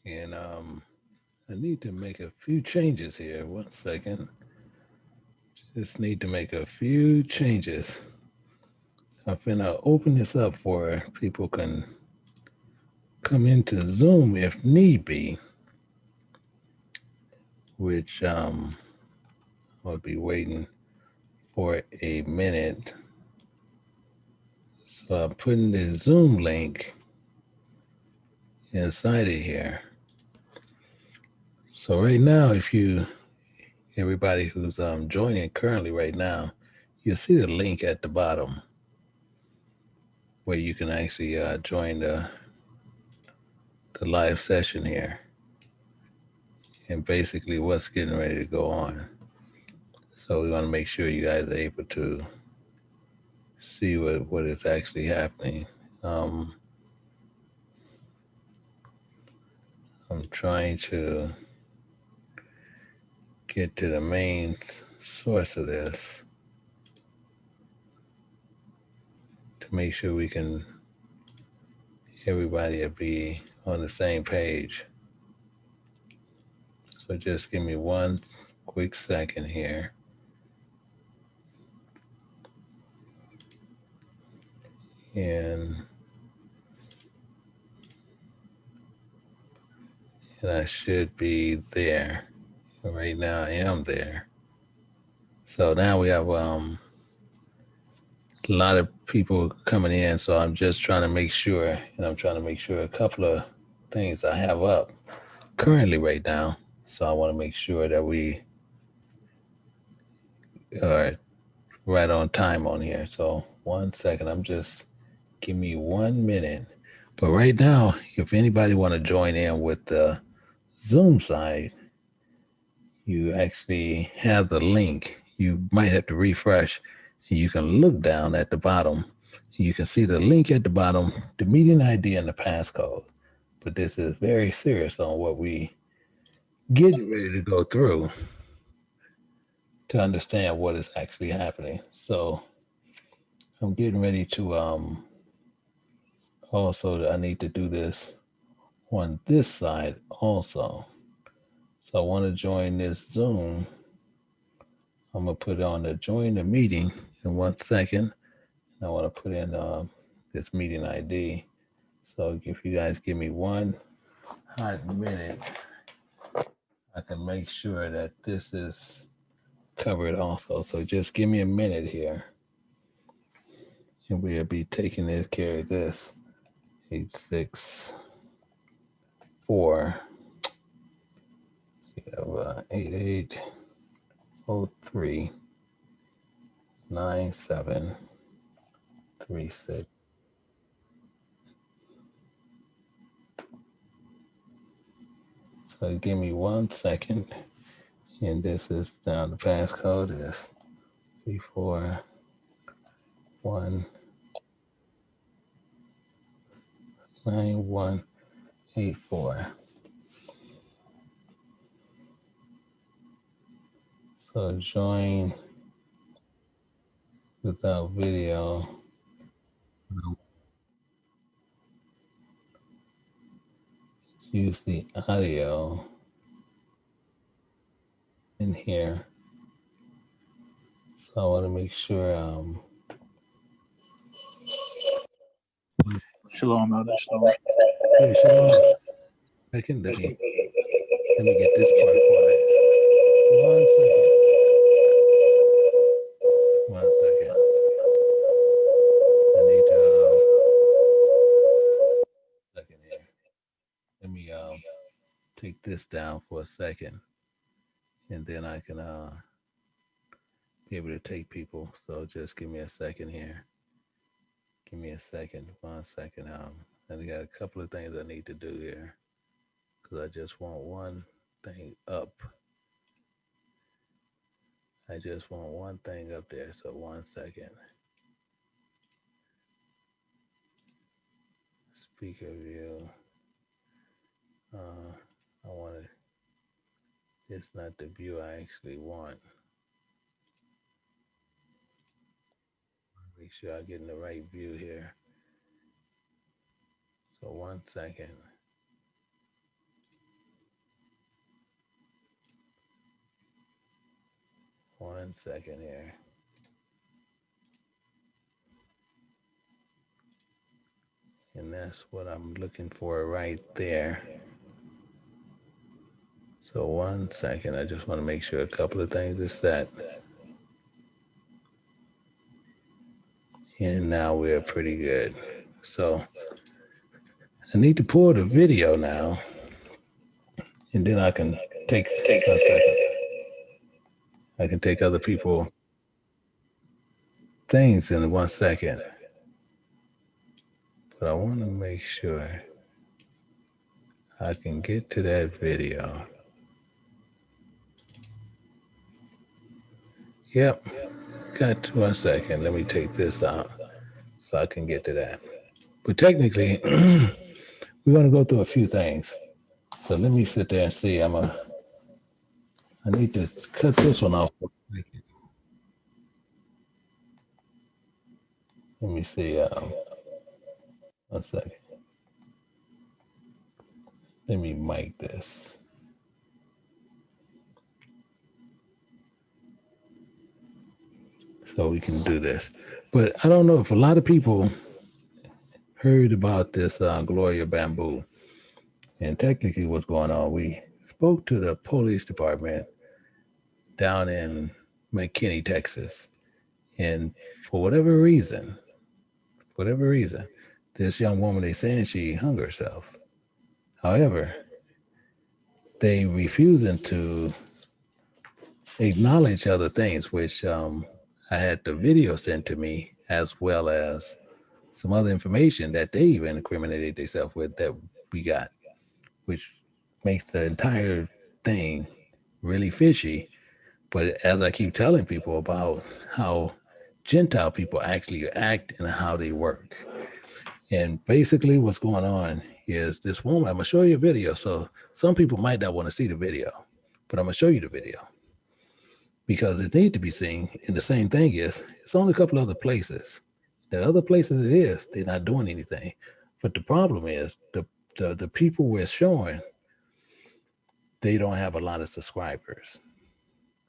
And I need to make a few changes here. One second. Just need to make a few changes. I'm finna open this up for people can come into Zoom if need be, which I'll be waiting for a minute. So I'm putting the Zoom link inside of here. So right now, if you everybody who's joining currently right now, you'll see the link at the bottom where you can actually join the live session here and basically what's getting ready to go on. So we want to make sure you guys are able to see what is actually happening. Um, I'm trying to get to the main source of this to make sure we can everybody will be on the same page. So just give me one quick second here. And I should be there. Right now I am there. So now we have a lot of people coming in. So I'm just trying to make sure, and I'm trying to make sure a couple of things I have up currently right now. So I want to make sure that we are right on time on here. So one second, I'm just give me 1 minute. But right now, if anybody want to join in with the Zoom side, you actually have the link. You might have to refresh. And you can look down at the bottom. You can see the link at the bottom, the meeting ID and the passcode. But this is very serious on what we getting ready to go through to understand what is actually happening. So I'm getting ready to also I need to do this on this side also. So I want to join this Zoom. I'm gonna put on the join the meeting in 1 second. I want to put in this meeting ID. So if you guys give me one hot minute, I can make sure that this is covered also. So just give me a minute here, and we'll be taking care of this. 864. We have 88039736. So give me 1 second, and this is down. The passcode is 34199184. So join without video. Use the audio in here. So I want to make sure. Shalom, Elder Shalom. Hey, Shalom. Second, let me get this part quiet. 1 second. 1 second. I need to second here. Let me take this down for a second, and then I can be able to take people. So just give me a second here. Give me a second. 1 second. I got a couple of things I need to do here because I just want one thing up. I just want one thing up there. So 1 second. Speaker view. I want to. It's not the view I actually want. Make sure I get in the right view here. So 1 second. 1 second here. And that's what I'm looking for right there. So 1 second, I just want to make sure a couple of things is set. And now we're pretty good. So I need to pull the video now. And then I can take 1 second. I can take other people things in 1 second. But I want to make sure I can get to that video. Yep. Got 1 second. Let me take this out so I can get to that. But technically, we're going to go through a few things. So let me sit there and see. I need to cut this one off. Let me see. 1 second. Let me mic this. So we can do this. But I don't know if a lot of people heard about this Gloria Bamboo. And technically what's going on, we spoke to the police department down in McKinney, Texas. And for whatever reason, this young woman, they saying she hung herself. However, they refusing to acknowledge other things, which I had the video sent to me, as well as some other information that they even incriminated themselves with that we got, which makes the entire thing really fishy. But as I keep telling people about how Gentile people actually act and how they work. And basically what's going on is this woman, I'm going to show you a video. So some people might not want to see the video, but I'm going to show you the video because it needs to be seen. And the same thing is, it's only a couple other places. The other places it is, they're not doing anything. But the problem is the people we're showing, they don't have a lot of subscribers.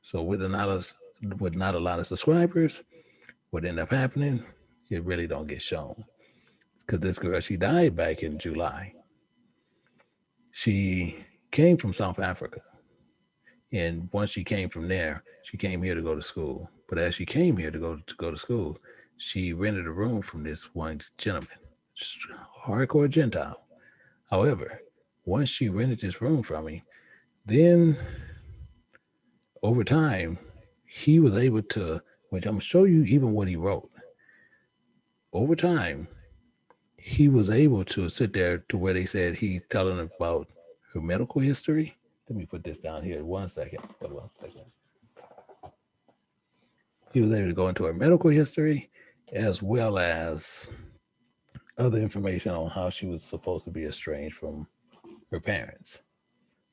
So with not a lot of subscribers, what ended up happening, it really don't get shown. Because this girl, she died back in July. She came from South Africa. And once she came from there, she came here to go to school. But as she came here to go to school, she rented a room from this one gentleman, hardcore Gentile. However, once she rented this room from me, then over time, he was able to, which I'm gonna show you even what he wrote. Over time, he was able to sit there to where they said he's telling them about her medical history. Let me put this down here 1 second. Hold on 1 second. He was able to go into her medical history as well as other information on how she was supposed to be estranged from her parents,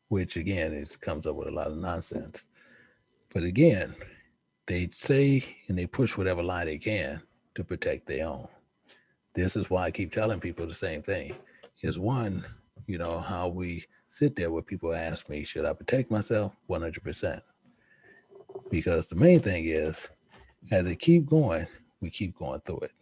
which again comes up with a lot of nonsense. But again, they say and they push whatever lie they can to protect their own. This is why I keep telling people the same thing. Is one, how we sit there where people ask me, should I protect myself? 100%. Because the main thing is, as they keep going, we keep going through it.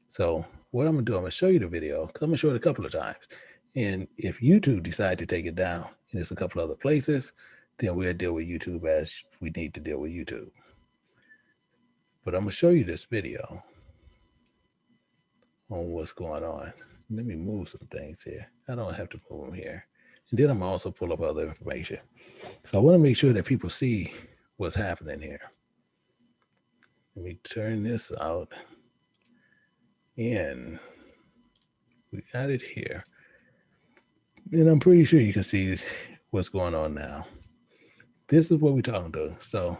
So what I'm going to do, I'm going to show you the video, because I'm going to show it a couple of times. And if YouTube decide to take it down, and there's a couple other places, then we'll deal with YouTube as we need to deal with YouTube. But I'm going to show you this video on what's going on. Let me move some things here. I don't have to move them here. And then I'm also pull up other information. So I want to make sure that people see what's happening here. Let me turn this out. And we got it here. And I'm pretty sure you can see what's going on now. This is what we're talking to. So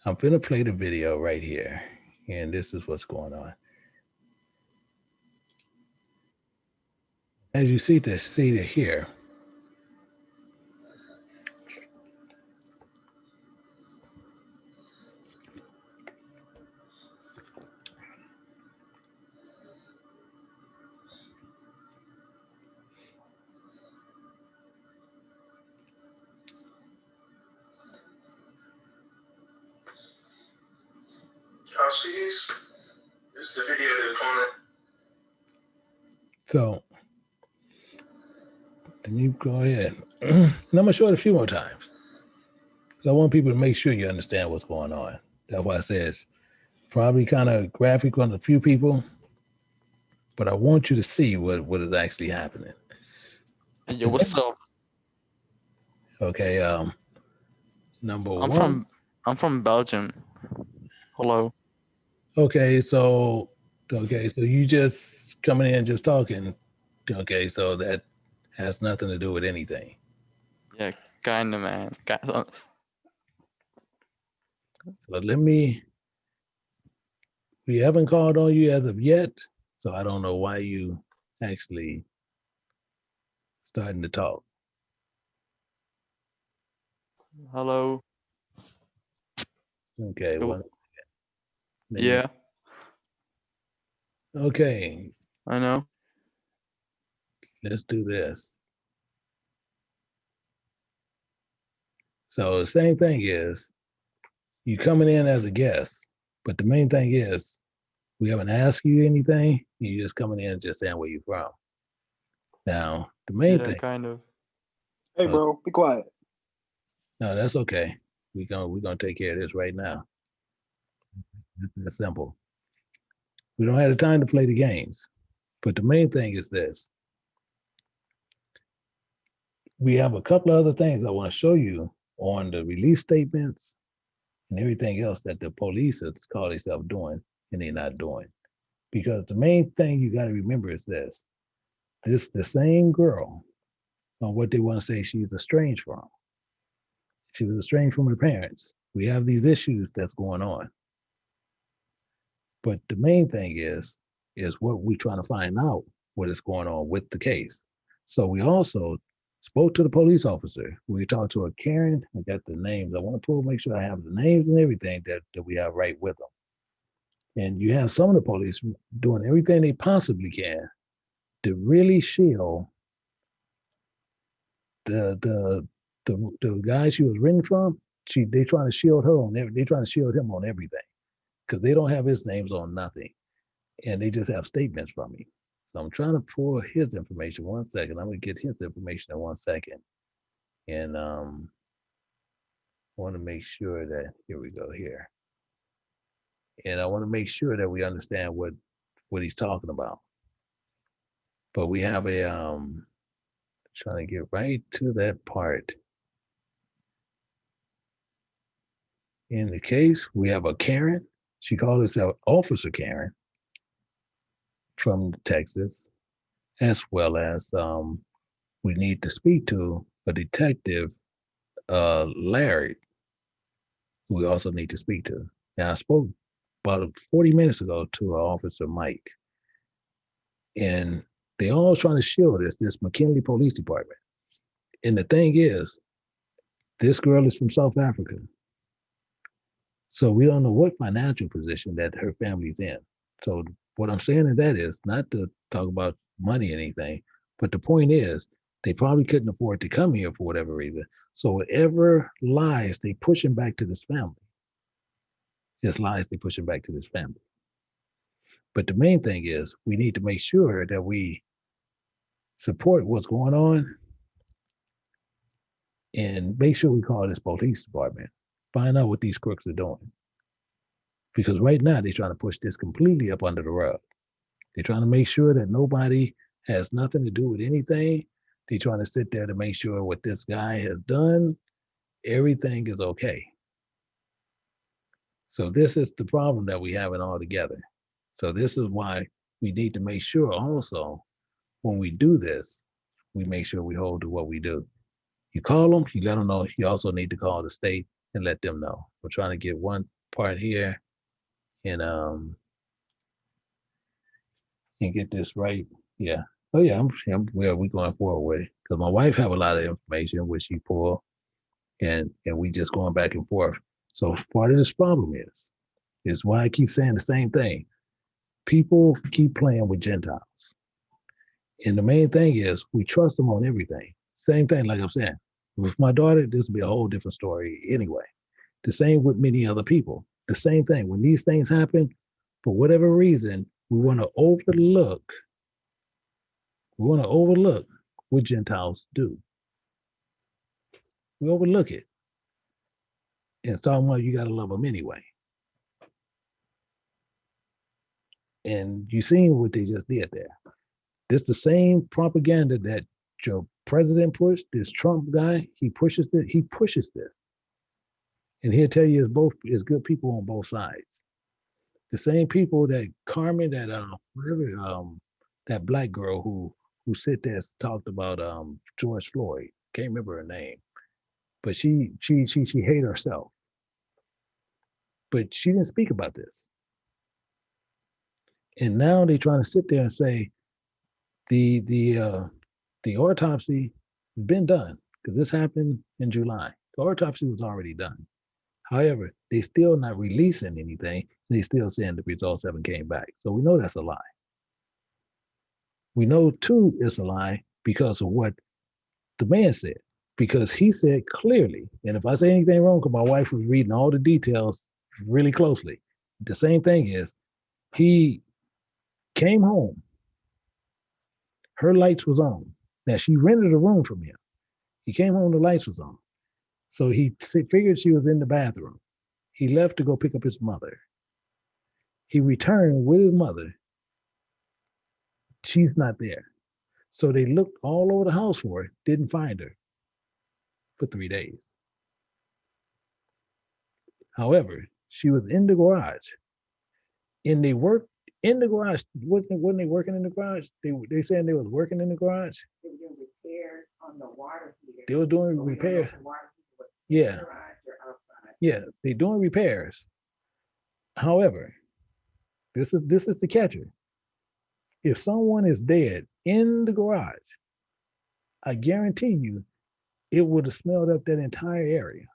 I'm going to play the video right here. And this is what's going on. As you see this here, see these? This is the video they're calling. So let me go ahead. And I'm gonna show it a few more times. I want people to make sure you understand what's going on. That's why I said it's probably kind of graphic on a few people, but I want you to see what is actually happening. Yo, what's up? Okay, number one. I'm from Belgium. Hello. Okay, so you just coming in just talking. Okay, so that has nothing to do with anything. Yeah, kinda, man. So we haven't called on you as of yet, so I don't know why you actually starting to talk. Hello. Okay, Yo. Well, Yeah, okay, I know. let's do this. So the same thing is you coming in as a guest, but the main thing is we haven't asked you anything. You just coming in just saying where you're from. Now, the main Yeah, thing. kind of. Hey, bro, be quiet. No, that's okay. We're gonna take care of this right now. It's simple. We don't have the time to play the games, but the main thing is this. We have a couple of other things I want to show you on the release statements and everything else that the police have called themselves doing and they're not doing. Because the main thing you got to remember is this. This the same girl on what they want to say she's estranged from. She was estranged from her parents. We have these issues that's going on. But the main thing is what we're trying to find out what is going on with the case. So we also spoke to the police officer. We talked to a Karen. I got the names. I want to make sure I have the names and everything that we have right with them. And you have some of the police doing everything they possibly can to really shield the guy she was written from. They trying to shield her on every. They trying to shield him on everything because they don't have his names on nothing, and they just have statements from him. So I'm trying to pull his information. 1 second. I'm gonna get his information in 1 second, and want to make sure that here we go here, and I want to make sure that we understand what he's talking about. But we have a trying to get right to that part. In the case, we have a Karen. She called herself Officer Karen from Texas, as well as we need to speak to a detective, Laird, who we also need to speak to. Now, I spoke about 40 minutes ago to Officer Mike, and they all trying to shield this McKinney Police Department. And the thing is, this girl is from South Africa. So we don't know what financial position that her family's in. So what I'm saying in that is not to talk about money or anything, but the point is they probably couldn't afford to come here for whatever reason. So whatever lies they pushing back to this family, it's lies they pushing back to this family. But the main thing is we need to make sure that we support what's going on and make sure we call this police department, find out what these crooks are doing. Because right now they're trying to push this completely up under the rug. They're trying to make sure that nobody has nothing to do with anything. They're trying to sit there to make sure what this guy has done, everything is okay. So this is the problem that we have it all together. So this is why we need to make sure also when we do this, we make sure we hold to what we do. You call them, you let them know. You also need to call the state and let them know. We're trying to get one part here and get this right. Yeah. Oh yeah, I'm where we going forward with it. Because my wife have a lot of information which she pulled and we just going back and forth. So part of this problem is why I keep saying the same thing. People keep playing with Gentiles. And the main thing is we trust them on everything. Same thing, like I'm saying. With my daughter, this would be a whole different story anyway. The same with many other people. the same thing. When these things happen, for whatever reason, we want to overlook what Gentiles do. We overlook it. And it's talking about you got to love them anyway. And you seen what they just did there. This the same propaganda that your president pushed, this Trump guy, he pushes this. And he'll tell you it's good people on both sides. The same people that Carmen, that black girl who sit there talked about George Floyd. Can't remember her name. But she hated herself. But she didn't speak about this. And now they're trying to sit there and say the autopsy has been done because this happened in July. The autopsy was already done. However, they still not releasing anything. They still saying the results haven't came back. So we know that's a lie. We know too it's a lie because of what the man said. Because he said clearly, and if I say anything wrong, because my wife was reading all the details really closely, the same thing is he came home. Her lights was on. Now she rented a room from him. He came home, the lights was on. So he figured she was in the bathroom. He left to go pick up his mother. He returned with his mother. She's not there. So they looked all over the house for her, didn't find her for 3 days. However, she was in the garage. And they worked in the garage. Wasn't they working in the garage? They saying they was working in the garage? They were doing repairs on the water heater. They were doing So repairs. Yeah. Yeah, they're doing repairs. However, this is the catcher. If someone is dead in the garage, I guarantee you it would have smelled up that entire area.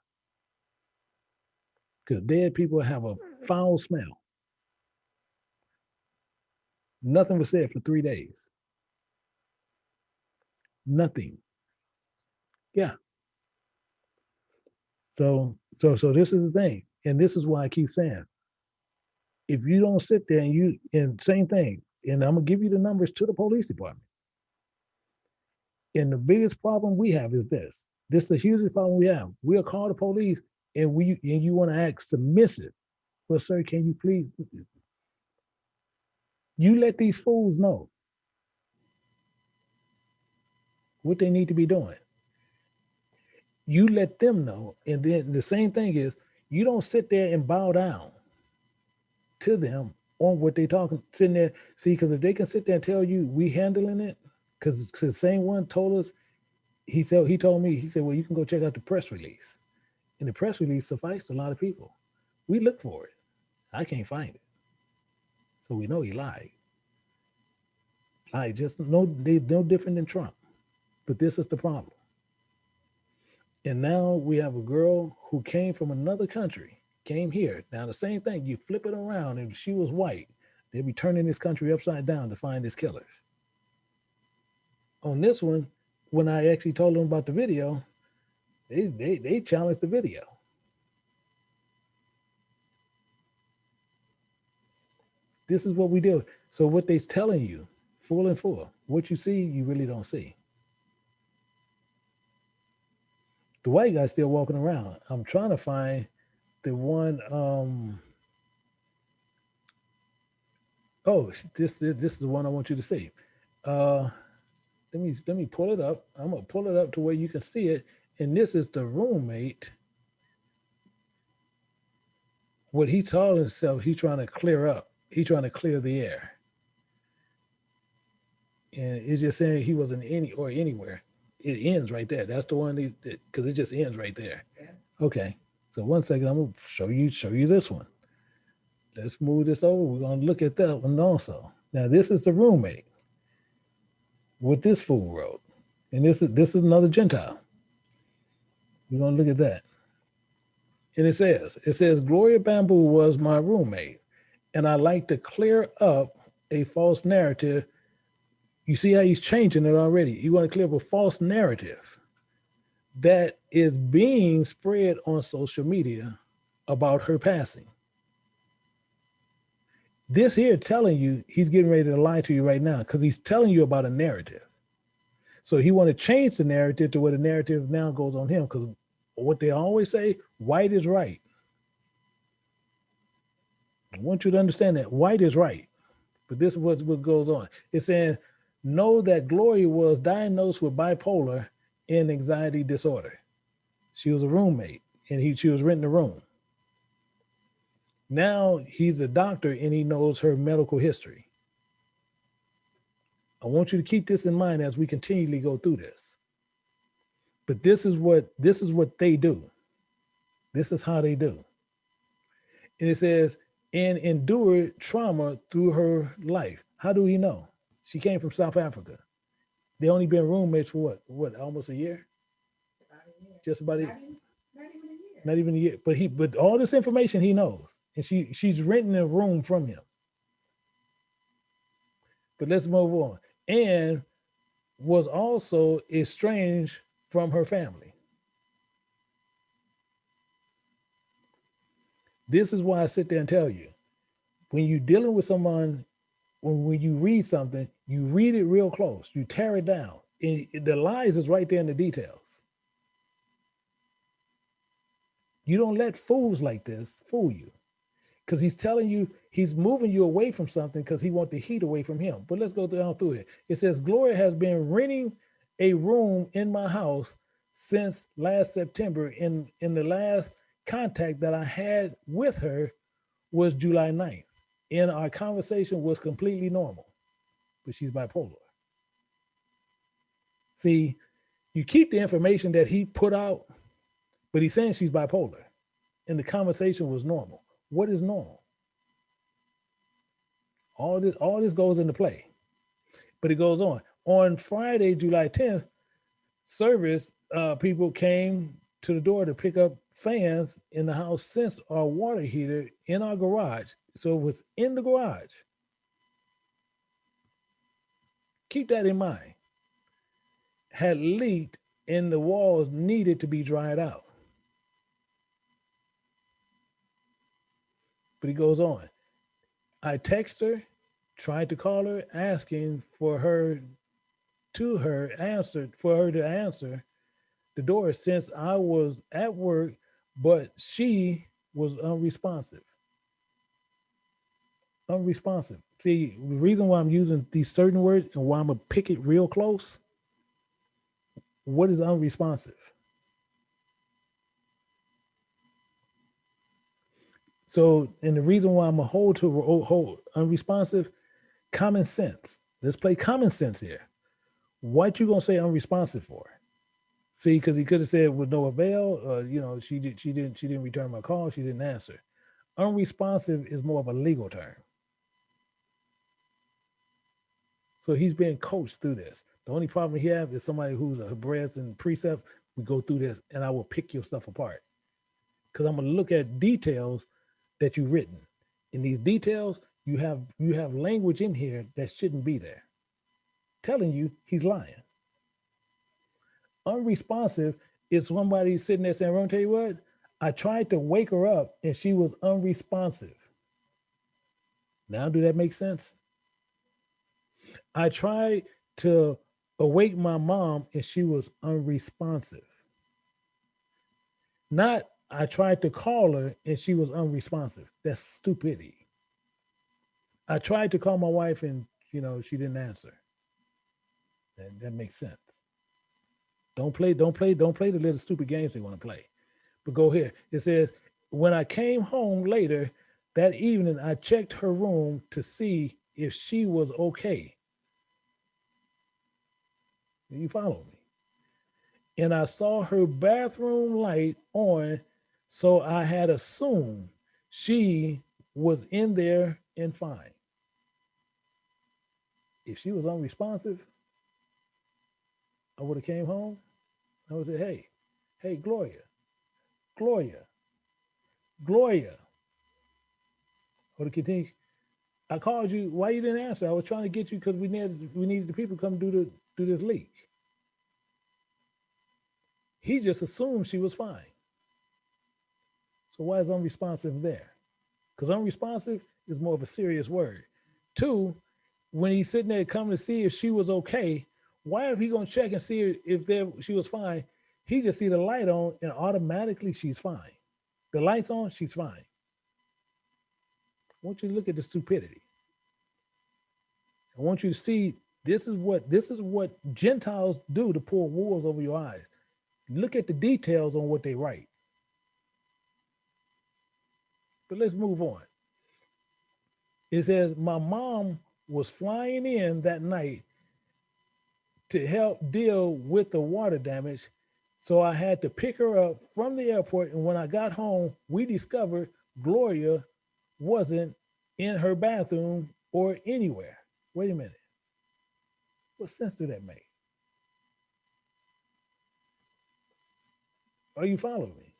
Because dead people have a foul smell. Nothing was said for 3 days. Nothing. Yeah. So this is the thing. And this is why I keep saying, if you don't sit there and same thing, and I'm gonna give you the numbers to the police department. And the biggest problem we have is this. This is the hugest problem we have. We'll call the police and you want to act submissive. Well, sir, can you please? You let these fools know what they need to be doing. You let them know. And then the same thing is, you don't sit there and bow down to them on what they talking, sitting there. See, because if they can sit there and tell you we handling it, because the same one told us, he told me, he said, well, you can go check out the press release. And the press release sufficed a lot of people. We looked for it. I can't find it. So we know he lied. Just no different than Trump. But this is the problem. And now we have a girl who came from another country, came here. Now the same thing, you flip it around, if she was white, they'd be turning this country upside down to find his killers. On this one, when I actually told them about the video, they challenged the video. This is what we do. So what they're telling you, full and full, what you see, you really don't see. The white guy's still walking around. I'm trying to find the one. This is the one I want you to see. Let me pull it up. I'm gonna pull it up to where you can see it. And this is the roommate. What he told himself, he's trying to clear up. He's trying to clear the air. And it's just saying he wasn't anywhere. It ends right there. That's the one because it just ends right there. Yeah. Okay. So 1 second, I'm gonna show you this one. Let's move this over. We're gonna look at that one also. Now this is the roommate. What this fool wrote. And this is another Gentile. We're gonna look at that. And it says, Gloria Bamboo was my roommate, and I like to clear up a false narrative. You see how he's changing it already. You want to clear up a false narrative that is being spread on social media about her passing. This here telling you he's getting ready to lie to you right now because he's telling you about a narrative. So he want to change the narrative to where the narrative now goes on him, because what they always say, white is right. I want you to understand that white is right, but this is what goes on. It's saying, know that Gloria was diagnosed with bipolar and anxiety disorder. She was a roommate, and she was renting a room. Now he's a doctor and he knows her medical history. I want you to keep this in mind as we continually go through this. But this is what they do. This is how they do. And it says, and endured trauma through her life. How do we know? She came from South Africa. They only been roommates for what, almost a year? Just about it. Not even a year. But all this information he knows. And she's renting a room from him. But let's move on. And was also estranged from her family. This is why I sit there and tell you, when you're dealing with someone, when you read something, you read it real close, you tear it down. And the lies is right there in the details. You don't let fools like this fool you, because he's telling you, he's moving you away from something because he wants the heat away from him. But let's go down through it. It says, Gloria has been renting a room in my house since last September. In the last contact that I had with her was July 9th. And our conversation was completely normal, but she's bipolar. See, you keep the information that he put out, but he's saying she's bipolar. And the conversation was normal. What is normal? All this goes into play. But it goes on. On Friday, July 10th, service people came to the door to pick up fans in the house since our water heater in our garage. So it was in the garage. Keep that in mind. Had leaked and the walls needed to be dried out. But he goes on. I text her, tried to call her, asking for her to answer the door since I was at work, but she was unresponsive. Unresponsive. See, the reason why I'm using these certain words and why I'm gonna pick it real close. What is unresponsive? So, and the reason why I'm gonna hold unresponsive, common sense. Let's play common sense here. What you gonna say unresponsive for? See, because he could have said with no avail. She didn't return my call. She didn't answer. Unresponsive is more of a legal term. So he's being coached through this. The only problem he has is somebody who's a Hebraeus and precept. We go through this, and I will pick your stuff apart because I'm gonna look at details that you've written. In these details, you have language in here that shouldn't be there, telling you he's lying. Unresponsive is somebody sitting there saying, "I'll tell you what, I tried to wake her up and she was unresponsive." Now, do that make sense? I tried to awake my mom and she was unresponsive. Not, I tried to call her and she was unresponsive. That's stupidity. I tried to call my wife and she didn't answer. That makes sense. Don't play the little stupid games they want to play. But go here. It says, when I came home later that evening, I checked her room to see if she was okay. You follow me? And I saw her bathroom light on, so I had assumed she was in there and fine. If she was unresponsive, I would have came home. I would say, hey, Gloria. I would have continued. I called you. Why you didn't answer? I was trying to get you because we needed the people to come do this leak. He just assumed she was fine. So why is unresponsive there? Because unresponsive is more of a serious word. Two, when he's sitting there coming to see if she was okay, why if he gonna check and see if she was fine? He just see the light on and automatically she's fine. The light's on, she's fine. I want you to look at the stupidity. I want you to see this is what Gentiles do to pull wolves over your eyes. Look at the details on what they write. But let's move on. It says, my mom was flying in that night to help deal with the water damage. So I had to pick her up from the airport. And when I got home, we discovered Gloria wasn't in her bathroom or anywhere. Wait a minute. What sense do that make? Are you following me?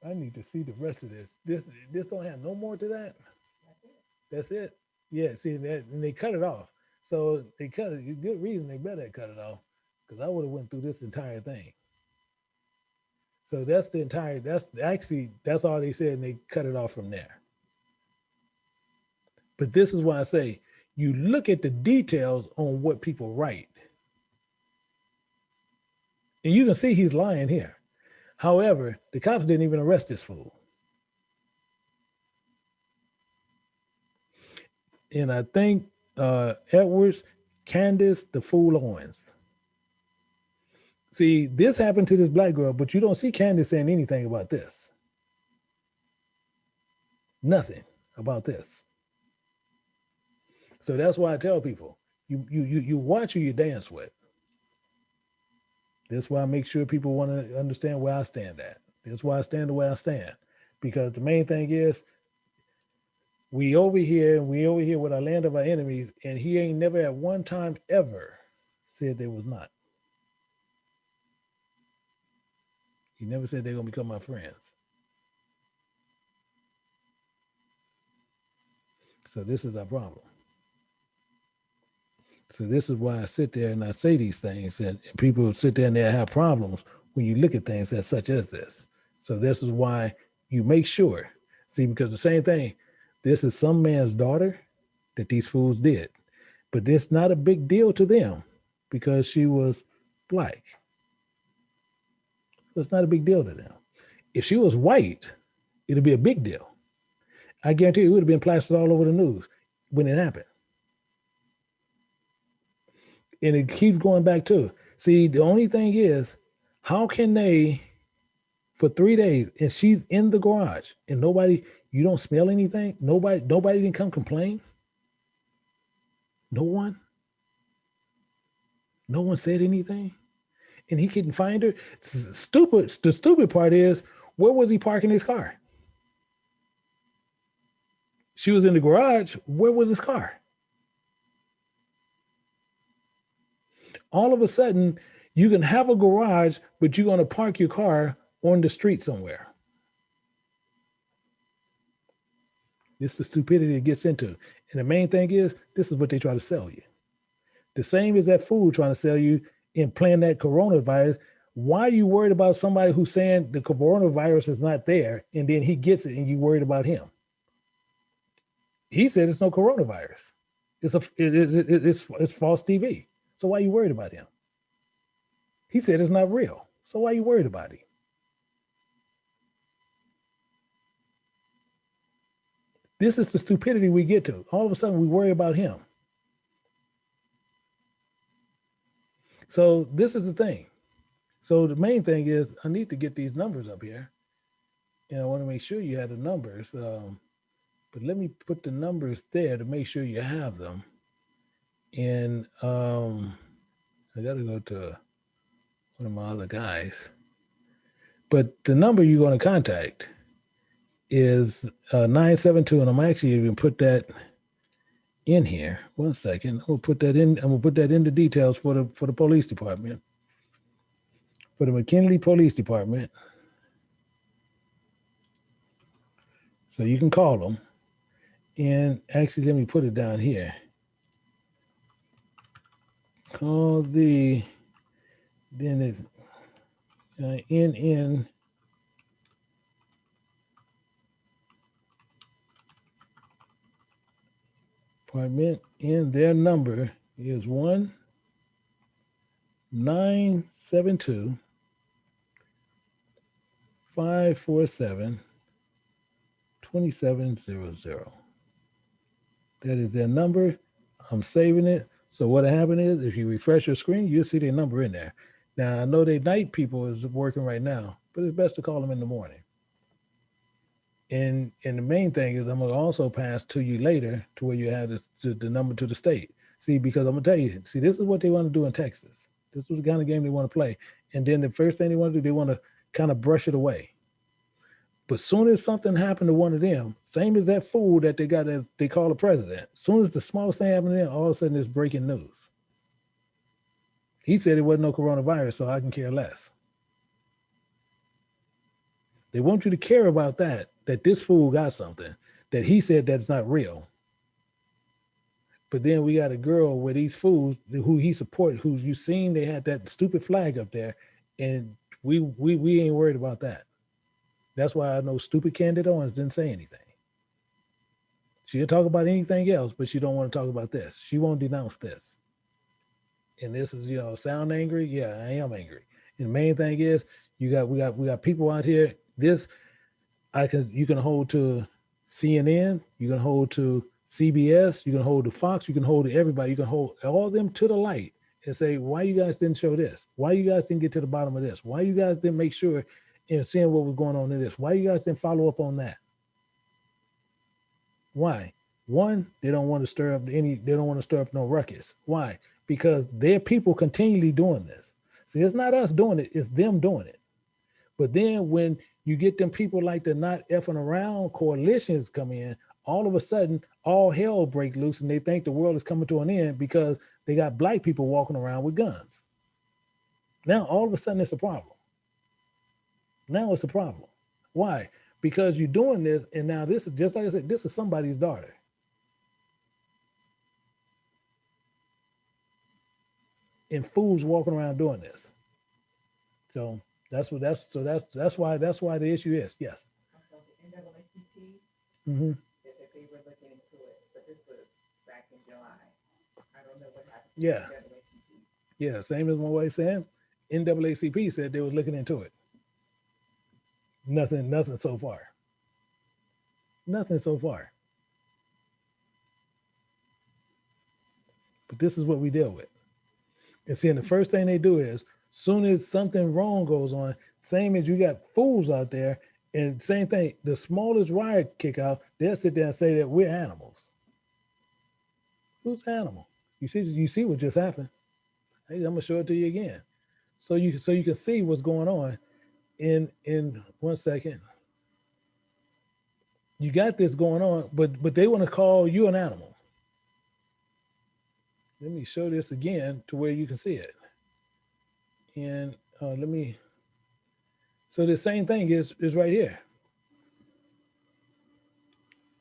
I need to see the rest of this. This don't have no more to that. That's it. Yeah, see that, and they cut it off. So they cut it. Good reason they better cut it off, because I would have went through this entire thing. So that's the entire. That's all they said, and they cut it off from there. But this is why I say you look at the details on what people write, and you can see he's lying here. However, the cops didn't even arrest this fool. And I think Edwards, Candace, the fool Owens. See, this happened to this black girl, but you don't see Candace saying anything about this. Nothing about this. So that's why I tell people, you watch who you dance with. That's why I make sure people want to understand where I stand at. That's why I stand the way I stand. Because the main thing is, we over here with our land of our enemies, and he ain't never at one time ever said there was not. He never said they're gonna become my friends. So this is our problem. So this is why I sit there and I say these things, and people sit there and they have problems when you look at things that's such as this. So this is why you make sure, see, because the same thing, this is some man's daughter that these fools did, but it's not a big deal to them because she was black. So it's not a big deal to them. If she was white, it'd be a big deal. I guarantee you it would have been plastered all over the news when it happened. And it keeps going back to, see, the only thing is, how can they, for 3 days, and she's in the garage and nobody, you don't smell anything? Nobody didn't come complain? No one said anything? And he couldn't find her? The stupid part is, where was he parking his car? She was in the garage. Where was his car? All of a sudden, you can have a garage, but you're going to park your car on the street somewhere. This is the stupidity it gets into. And the main thing is, this is what they try to sell you. The same as that fool trying to sell you and playing that coronavirus. Why are you worried about somebody who's saying the coronavirus is not there, and then he gets it and you worried about him? He said it's no coronavirus. It's false TV. So why are you worried about him? He said it's not real. So why are you worried about him? This is the stupidity we get to. All of a sudden we worry about him. So this is the thing. So the main thing is, I need to get these numbers up here. And I want to make sure you have the numbers. But let me put the numbers there to make sure you have them. And I got to go to one of my other guys. But the number you're going to contact is 972, and I'm actually even put that in here. 1 second. I'm gonna put that in the details for the police department. For the McKinney Police Department. So you can call them. And actually, let me put it down here. Call the NN department, and their number is 1-972-547-2700. That is their number. I'm saving it. So what happened is, if you refresh your screen, you'll see their number in there. Now I know they night people is working right now, but it's best to call them in the morning. And the main thing is, I'm gonna also pass to you later to where you have the number to the state. See, because I'm gonna tell you, see, this is what they want to do in Texas. This is the kind of game they want to play. And then the first thing they want to do, they want to kind of brush it away. But soon as something happened to one of them, same as that fool that they got as they call the president, soon as the smallest thing happened to them, all of a sudden it's breaking news. He said it wasn't no coronavirus, so I can care less. They want you to care about that this fool got something, that he said that's not real. But then we got a girl with these fools who he supported, who you seen, they had that stupid flag up there, and we ain't worried about that. That's why I know stupid Candid Owens didn't say anything. She'll talk about anything else, but she don't want to talk about this. She won't denounce this. And this is, sound angry? Yeah, I am angry. And the main thing is, we got people out here. This you can hold to CNN, you can hold to CBS, you can hold to Fox, you can hold to everybody, you can hold all of them to the light and say, why you guys didn't show this? Why you guys didn't get to the bottom of this? Why you guys didn't make sure and seeing what was going on in this? Why you guys didn't follow up on that? Why? One, they don't want to stir up no ruckus. Why? Because their people continually doing this. See, it's not us doing it, it's them doing it. But then when you get them people like the Not Effing Around coalitions come in, all of a sudden, all hell break loose and they think the world is coming to an end because they got black people walking around with guns. Now, all of a sudden, it's a problem. Now it's a problem. Why? Because you're doing this, and now this is, just like I said, this is somebody's daughter. And fools walking around doing this. So that's why the issue is. Yes. Also, the NAACP Mm-hmm. said that they were looking into it, but this was back in July. I don't know what happened to Yeah. the NAACP. Yeah, same as my wife saying. NAACP said they was looking into it. Nothing so far. Nothing so far. But this is what we deal with. And seeing the first thing they do is, soon as something wrong goes on, same as you got fools out there, and same thing, the smallest riot kick out, they'll sit there and say that we're animals. Who's the animal? You see what just happened. Hey, I'm gonna show it to you again. So you can see what's going on in 1 second. You got this going on, but they want to call you an animal. Let me show this again to where you can see it. And so the same thing is right here.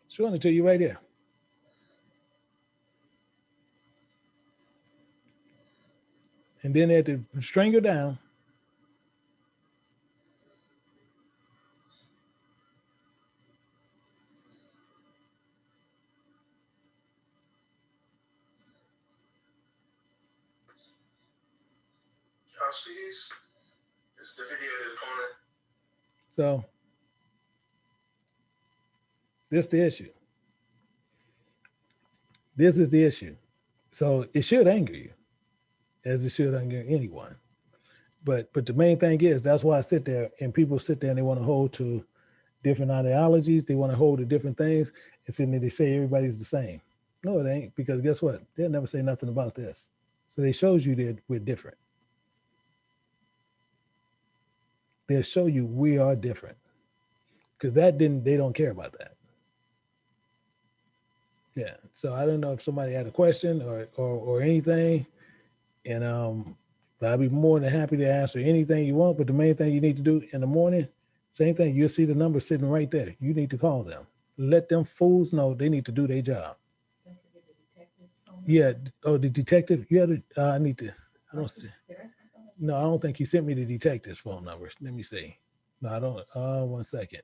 Showing it to you right here. And then they had to string her down. Y'all see this? This is the video in the corner. So this is the issue. This is the issue. So it should anger you, as it should anger anyone. But the main thing is, that's why I sit there and people sit there and they want to hold to different ideologies. They want to hold to different things. And then they say everybody's the same. No, it ain't, because guess what? They'll never say nothing about this. So they shows you that we're different. They'll show you we are different. Because they don't care about that. Yeah. So I don't know if somebody had a question or anything. And I'd be more than happy to answer anything you want. But the main thing you need to do in the morning, same thing, you'll see the number sitting right there. You need to call them. Let them fools know they need to do their job. Don't forget the detective's phone Yeah. number. Oh, the detective. You had to, I need to, I don't see. Did I send them? No, I don't think you sent me the detective's phone number. Let me see. No, I don't. 1 second.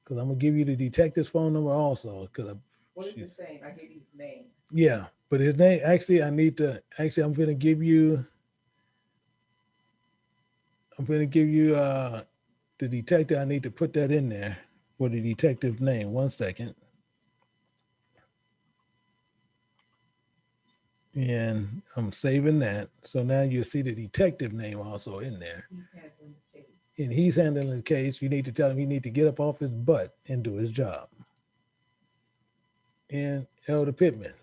Because I'm going to give you the detective's phone number also. Because What is his name? I gave you his name. Yeah, but his name actually I'm gonna give you the detective. I need to put that in there for the detective's name. 1 second. And I'm saving that. So now you'll see the detective name also in there. He's handling the case. And he's handling the case. You need to tell him he need to get up off his butt and do his job. And Elder Pittman.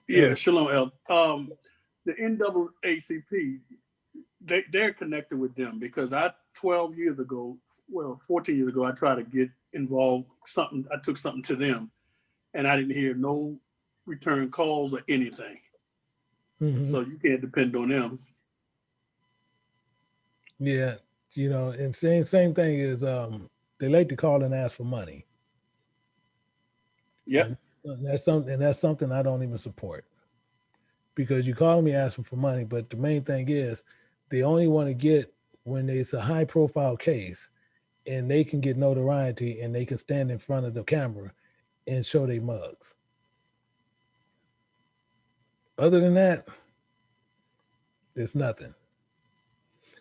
Yeah, Shalom, El. The NAACP, they're connected with them because 14 years ago, I tried to get involved. I took something to them, and I didn't hear no return calls or anything. Mhm. So you can't depend on them. Yeah, and same thing is they like to call and ask for money. Yep. And that's something I don't even support. Because you call me asking for money, but the main thing is they only want to get when it's a high profile case and they can get notoriety and they can stand in front of the camera and show their mugs. Other than that, it's nothing.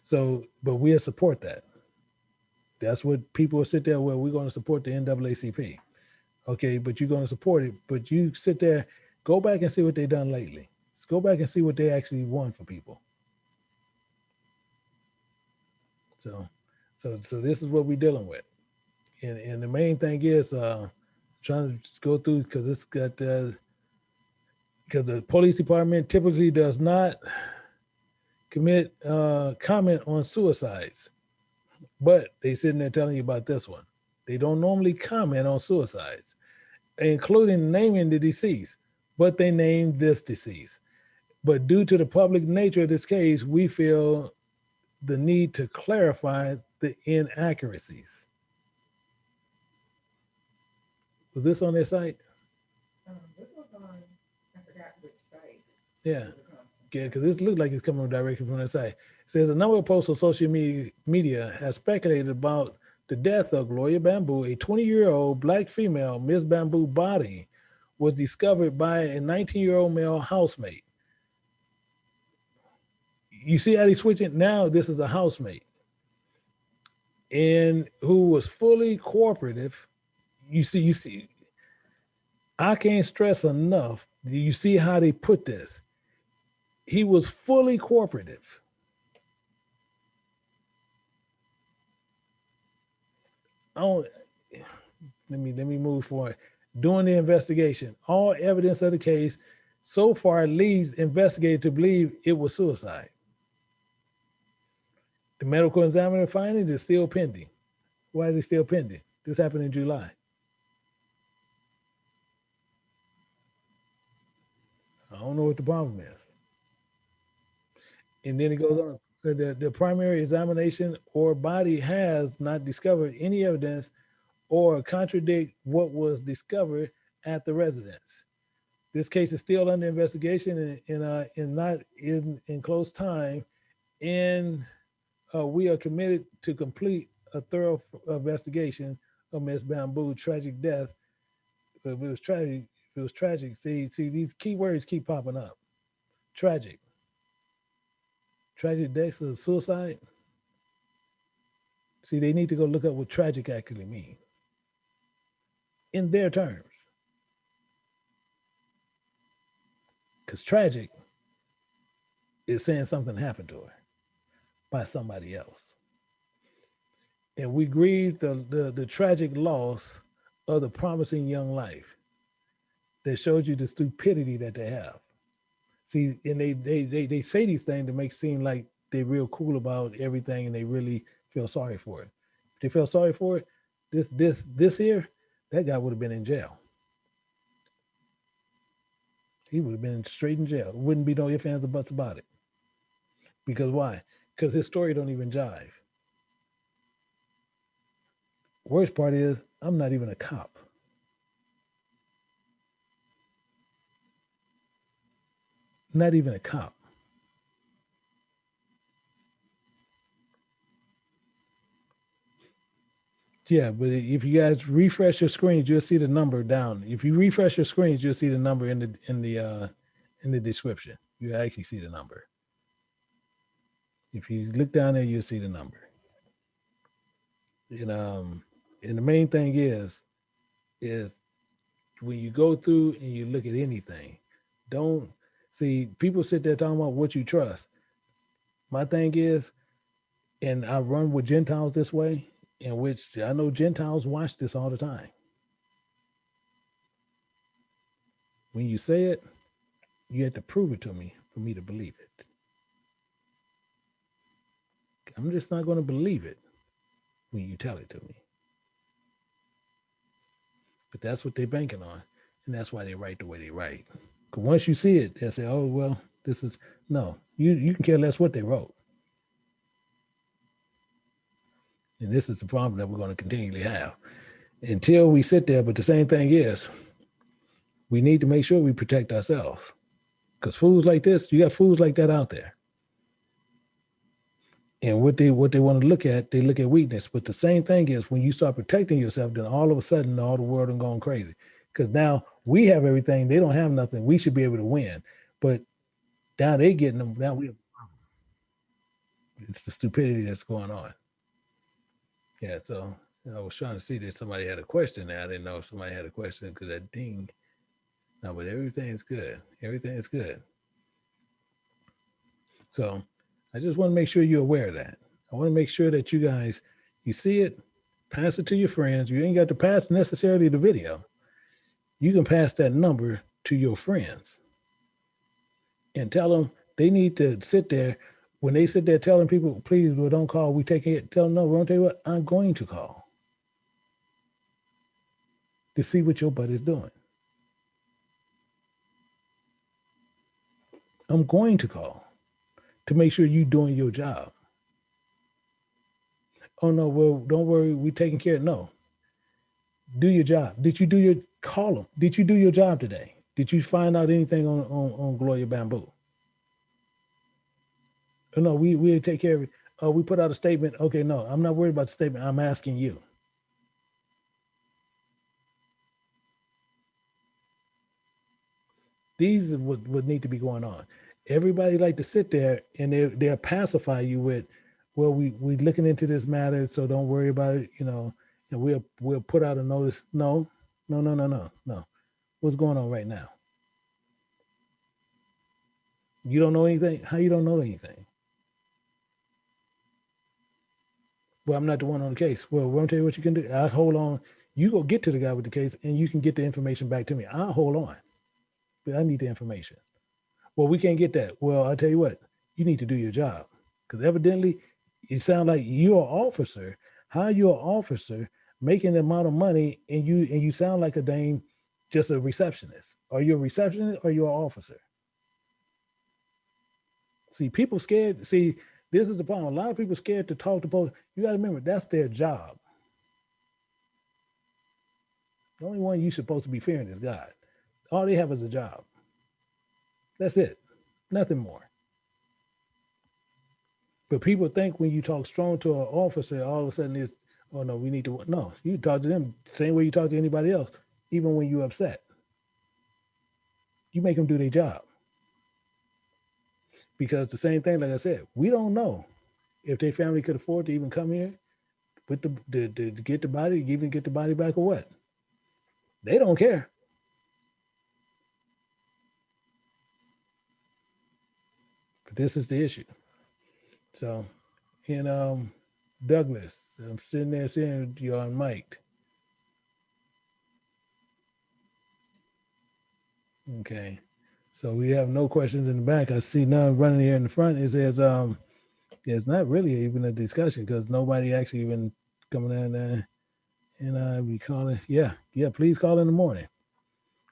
So, but we'll support that. That's what people will sit there, well, we're going to support the NAACP. Okay, but you're going to support it, but you sit there, go back and see what they've done lately. Let's go back and see what they actually won for people. So this is what we're dealing with. And the main thing is trying to go through because it's got because the police department typically does not comment on suicides, but they sitting there telling you about this one. They don't normally comment on suicides, including naming the deceased, but they named this deceased. But due to the public nature of this case, we feel the need to clarify the inaccuracies. Was this on their site? This was on, I forgot which site. Yeah. Yeah, because this looked like it's coming directly from the site. It says a number of posts on social media has speculated about the death of Gloria Bamboo, a 20-year-old Black female. Miss Bamboo body was discovered by a 19-year-old male housemate. You see how they switch it? Now this is a housemate and who was fully cooperative. You see, I can't stress enough. Do you see how they put this? He was fully cooperative. Oh, let me move forward. During the investigation, all evidence of the case so far leads investigators to believe it was suicide. The medical examiner findings is still pending. Why is it still pending? This happened in July. I don't know what the problem is. And then it goes on. The primary examination or body has not discovered any evidence or contradict what was discovered at the residence. This case is still under investigation and not in close time. And we are committed to complete a thorough investigation of Ms. Bamboo's tragic death. If it was tragic, See, these key words keep popping up. Tragic. Tragic deaths of suicide. See, they need to go look up what tragic actually means in their terms. Because tragic is saying something happened to her by somebody else. And we grieve the tragic loss of the promising young life that shows you the stupidity that they have. See, and they say these things to make it seem like they're real cool about everything and they really feel sorry for it. If they feel sorry for it, this here, that guy would have been in jail. He would have been straight in jail. Wouldn't be no ifs, ands, or buts about it. Because why? Because his story don't even jive. Worst part is, I'm not even a cop. Not even a cop. Yeah, but if you guys refresh your screens, you'll see the number down. If you refresh your screens, you'll see the number in the description. You actually see the number. If you look down there, you'll see the number. And the main thing is when you go through and you look at anything, don't see people sit there talking about what you trust. My thing is, and I run with Gentiles this way, in which I know Gentiles watch this all the time. When you say it, you have to prove it to me for me to believe it. I'm just not going to believe it when you tell it to me. But that's what they're banking on. And that's why they write the way they write. Because once you see it, they'll say, oh, well, this is, no, you can care less what they wrote. And this is the problem that we're going to continually have until we sit there. But the same thing is, we need to make sure we protect ourselves. Because fools like this, you got fools like that out there. And what they want to look at, they look at weakness. But the same thing is when you start protecting yourself, then all of a sudden all the world is going crazy. Because now we have everything, they don't have nothing. We should be able to win. But now they getting them. Now we have a problem. It's the stupidity that's going on. Yeah, so I was trying to see that somebody had a question there. I didn't know if somebody had a question because that ding. No, but everything's good. Everything is good. So I just want to make sure you're aware of that. I want to make sure that you guys, you see it, pass it to your friends. You ain't got to pass necessarily the video. You can pass that number to your friends and tell them they need to sit there. When they sit there telling people, please, well, don't call, we take it. Tell them, no, we'll tell you what, I'm going to call to see what your buddy's doing. I'm going to call to make sure you're doing your job. Oh, no, well, don't worry, we're taking care of it. No. Do your job. Did you do your, call them. Did you do your job today? Did you find out anything on Gloria Bamboo? Oh, no, we take care of it. Oh, we put out a statement. Okay, no, I'm not worried about the statement. I'm asking you. These are what need to be going on. Everybody like to sit there and they'll pacify you with, well, we looking into this matter, so don't worry about it, and we'll put out a notice. No. What's going on right now? You don't know anything? How you don't know anything? Well, I'm not the one on the case. Well, we'll tell you what you can do. I'll hold on. You go get to the guy with the case and you can get the information back to me. I'll hold on. But I need the information. Well, we can't get that. Well, I'll tell you what, you need to do your job. Because evidently it sounds like you're an officer. How you an officer making the amount of money and you sound like a dame, just a receptionist. Are you a receptionist or you're an officer? See, people scared. See, this is the problem. A lot of people scared to talk to police. You got to remember, that's their job. The only one you're supposed to be fearing is God. All they have is a job. That's it. Nothing more. But people think when you talk strong to an officer, all of a sudden it's, oh no, we need to, no, you talk to them the same way you talk to anybody else, even when you're upset. You make them do their job. Because the same thing, like I said, we don't know if their family could afford to even come here with to get the body, even get the body back or what. They don't care. But this is the issue. So, and Douglas, I'm sitting there saying you're unmiked. Okay. So we have no questions in the back. I see none running here in the front. It says it's not really even a discussion because nobody actually even coming in there and we calling. Yeah, please call in the morning.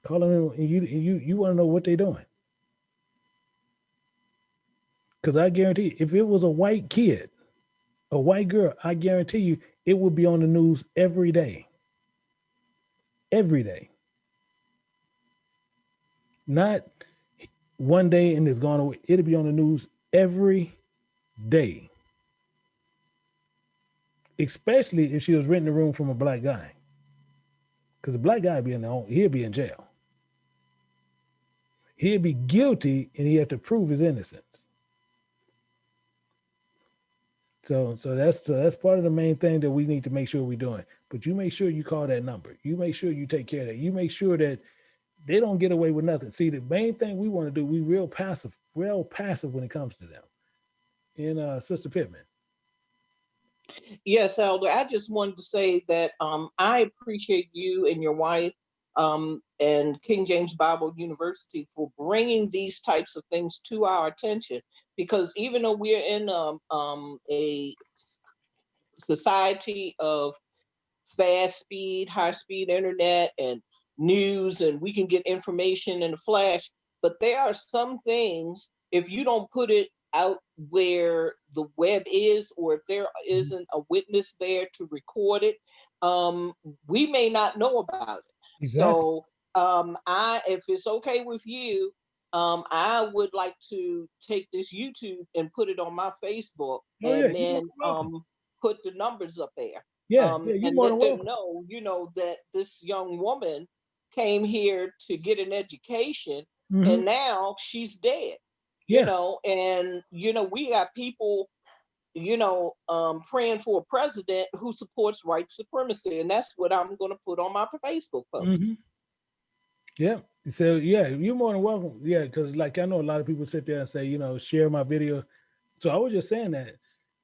Call them and you want to know what they're doing. Because I guarantee if it was a white kid, a white girl, I guarantee you it would be on the news every day. Every day. Not one day and it's gone away. It'll be on the news every day. especially if she was renting a room from a black guy. Because the black guy he'd be in jail. He'd be guilty and he had to prove his innocence. So that's part of the main thing that we need to make sure we're doing. But you make sure you call that number. You make sure you take care of that. You make sure that they don't get away with nothing. See, the main thing we want to do, we real passive when it comes to them. And Sister Pittman. Yes, Elder. I just wanted to say that I appreciate you and your wife and King James Bible University for bringing these types of things to our attention. Because even though we're in a society of fast speed, high speed internet and news, and we can get information in a flash, but there are some things, if you don't put it out where the web is, or if there isn't a witness there to record it, we may not know about it. Exactly. So if it's okay with you, I would like to take this YouTube and put it on my Facebook, then put the numbers up there. And let them know, that this young woman came here to get an education, and now she's dead. And we got people, praying for a president who supports white supremacy, and that's what I'm going to put on my Facebook post. Yeah. So you're more than welcome. Yeah, because like I know a lot of people sit there and say, share my video. So I was just saying that.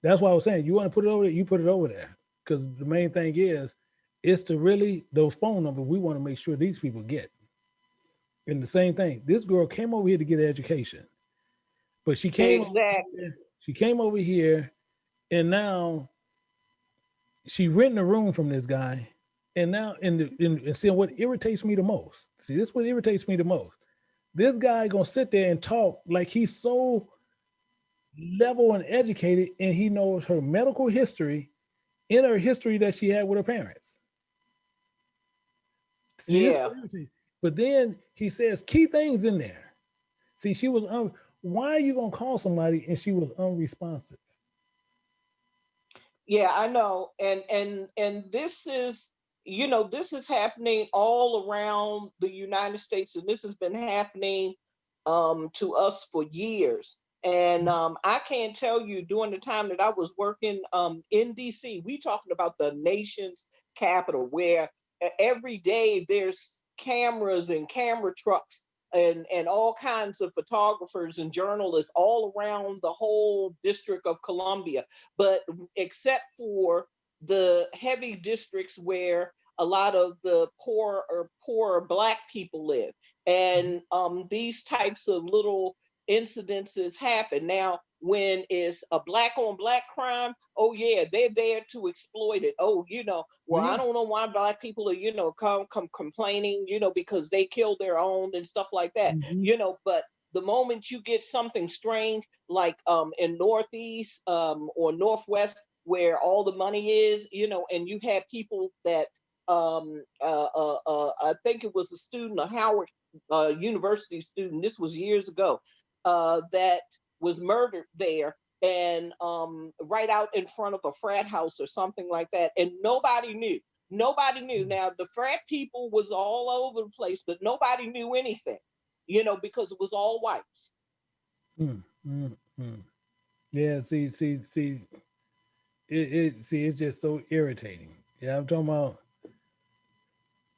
That's why I was saying, you want to put it over there, you put it over there. Because the main thing is to really, those phone numbers, we want to make sure these people get. And the same thing, this girl came over here to get an education. But she came over here, and now she renting a room from this guy. And now, and see what irritates me the most. See, this is what irritates me the most. This guy gonna sit there and talk like he's so level and educated, and he knows her medical history in her history that she had with her parents. See, but then he says key things in there. See, she was why are you gonna call somebody and she was unresponsive? Yeah, I know. And this is, this is happening all around the United States, and this has been happening to us for years. And I can't tell you, during the time that I was working in DC, we talking about the nation's capital, where every day there's cameras and camera trucks and all kinds of photographers and journalists all around the whole District of Columbia. But except for the heavy districts where a lot of the poorer Black people live. And these types of little incidences happen. Now, when it's a Black on Black crime, oh yeah, they're there to exploit it. Oh, I don't know why Black people are, come complaining, because they killed their own and stuff like that, but the moment you get something strange, like in Northeast or Northwest, where all the money is, and you have people that I think it was a student, a Howard University student, this was years ago, that was murdered there, and right out in front of a frat house or something like that, and nobody knew. Now the frat people was all over the place, but nobody knew anything, because it was all whites. Yeah, see, it's just so irritating. Yeah, I'm talking about,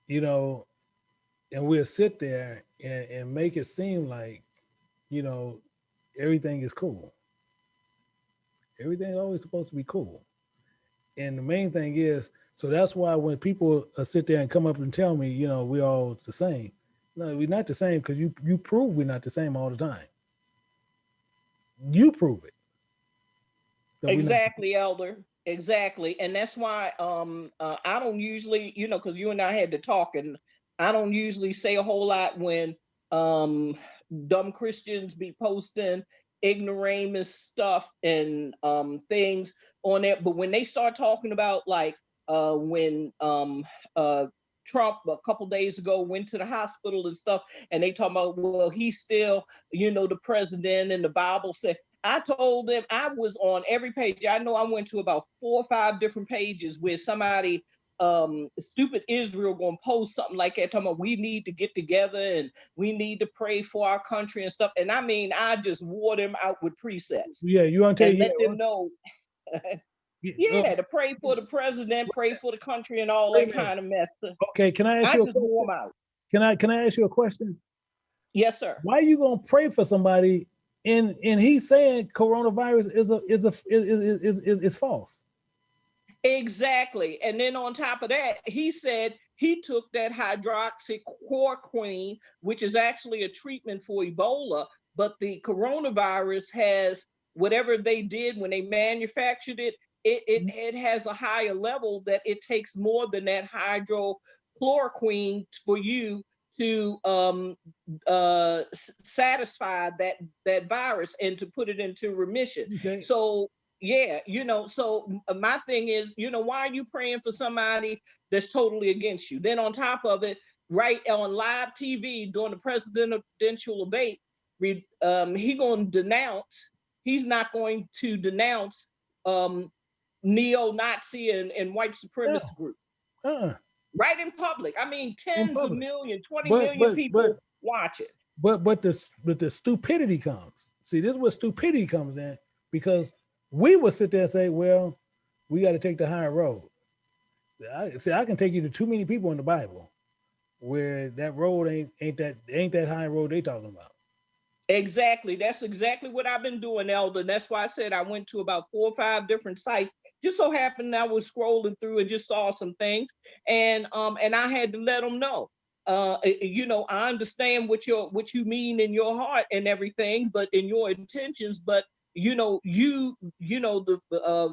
and we'll sit there and make it seem like, everything is cool. Everything's always supposed to be cool. And the main thing is, so that's why when people sit there and come up and tell me, we're all the same. No, we're not the same, because you prove we're not the same all the time. You prove it. Exactly, Elder. Exactly. And that's why I don't usually, because you and I had to talk, and I don't usually say a whole lot when dumb Christians be posting ignoramus stuff and things on it. But when they start talking about, like, when Trump a couple days ago went to the hospital and stuff, and they talk about, well, he's still, the president, and the Bible said, I told them I was on every page. I know I went to about 4 or 5 different pages where somebody, stupid Israel, gonna post something like that, talking about we need to get together and we need to pray for our country and stuff. And I mean, I just wore them out with precepts Yeah, you want to tell and you? let them know, yeah, to pray for the president, pray for the country, and all that kind of mess. Okay, can I ask I you a just wore them question? out. Can I ask you a question? Yes, sir. Why are you gonna pray for somebody and he's saying coronavirus is false? Exactly. And then on top of that, he said he took that hydroxychloroquine, which is actually a treatment for Ebola, but the coronavirus has whatever they did when they manufactured it, it has a higher level that it takes more than that hydrochloroquine for you to satisfy that virus and to put it into remission. Okay. So yeah, so my thing is, why are you praying for somebody that's totally against you? Then on top of it, right on live TV during the presidential debate, he's not going to denounce neo-Nazi and white supremacist group. Right in public. I mean, tens of millions, 20 million people watch it. But the stupidity comes. See, this is where stupidity comes in, because we would sit there and say, well, we got to take the higher road. I can take you to too many people in the Bible where that road ain't that high road they talking about. Exactly. That's exactly what I've been doing, Elder. And that's why I said I went to about 4 or 5 different sites. Just so happened I was scrolling through and just saw some things, and I had to let them know. I understand what you mean in your heart and everything, but in your intentions, but the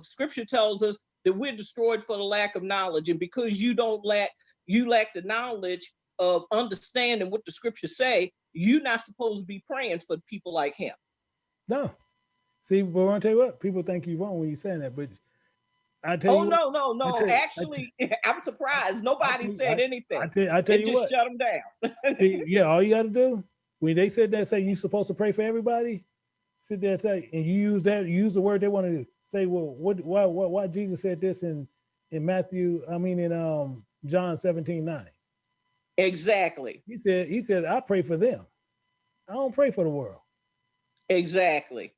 scripture tells us that we're destroyed for the lack of knowledge, and because you lack the knowledge of understanding what the scriptures say, you're not supposed to be praying for people like him. No. See, but I want to tell you what, people think you're wrong when you're saying that, but I tell you. No. Actually, I'm surprised. Nobody said anything. I tell you what. Just shut them down. Yeah, all you got to do when they said that, say you're supposed to pray for everybody. Sit there and say, and you use the word they want to say. Well, why Jesus said this in Matthew? I mean in John 17:9. Exactly. He said I pray for them. I don't pray for the world. Exactly.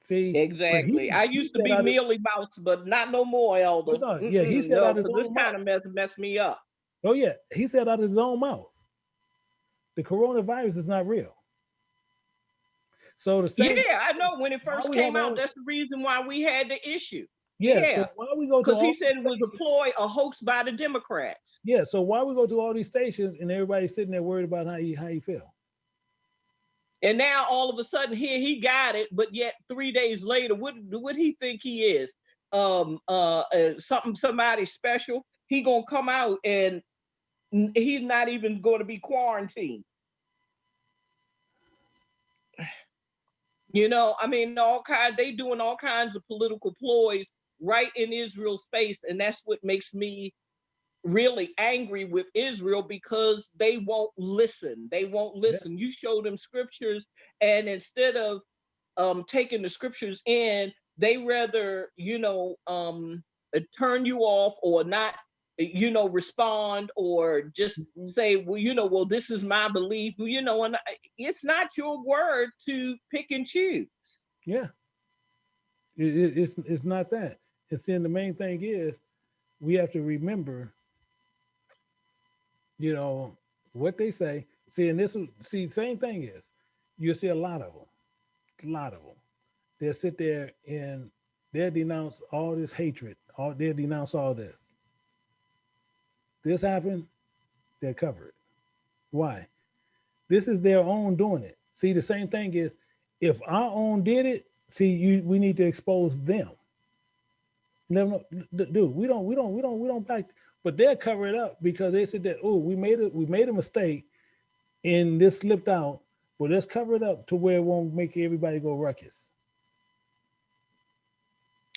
See, exactly. I used to be mealy mouse, but not no more, Elder. No, yeah, he said out of his this own kind of messed me up. Oh yeah, he said out of his own mouth, the coronavirus is not real. So yeah, I know when it first came out, that's the reason why we had the issue. Yeah. So why we go to, because he said it was a hoax by the Democrats. Yeah. So why we go to all these stations and everybody's sitting there worried about how you feel? And now all of a sudden here he got it, but yet 3 days later, what he think he is? Somebody special. He gonna come out and he's not even going to be quarantined. I mean, they doing all kinds of political ploys right in Israel's face, and that's what makes me really angry with Israel, because they won't listen. They won't listen. Yeah. You show them scriptures, and instead of taking the scriptures in, they rather turn you off or not respond, or just say, well, this is my belief, and it's not your word to pick and choose. Yeah, it's not that. It's in the main thing is we have to remember, what they say. See, and same thing is, you'll see a lot of them. They'll sit there and they'll denounce all this hatred. They'll denounce all this. This happened, they'll cover it. Why? This is their own doing it. See, the same thing is, if our own did it, we need to expose them. No, dude, we don't back, but they'll cover it up because they said that, oh, we made a mistake and this slipped out, but let's cover it up to where it won't make everybody go ruckus.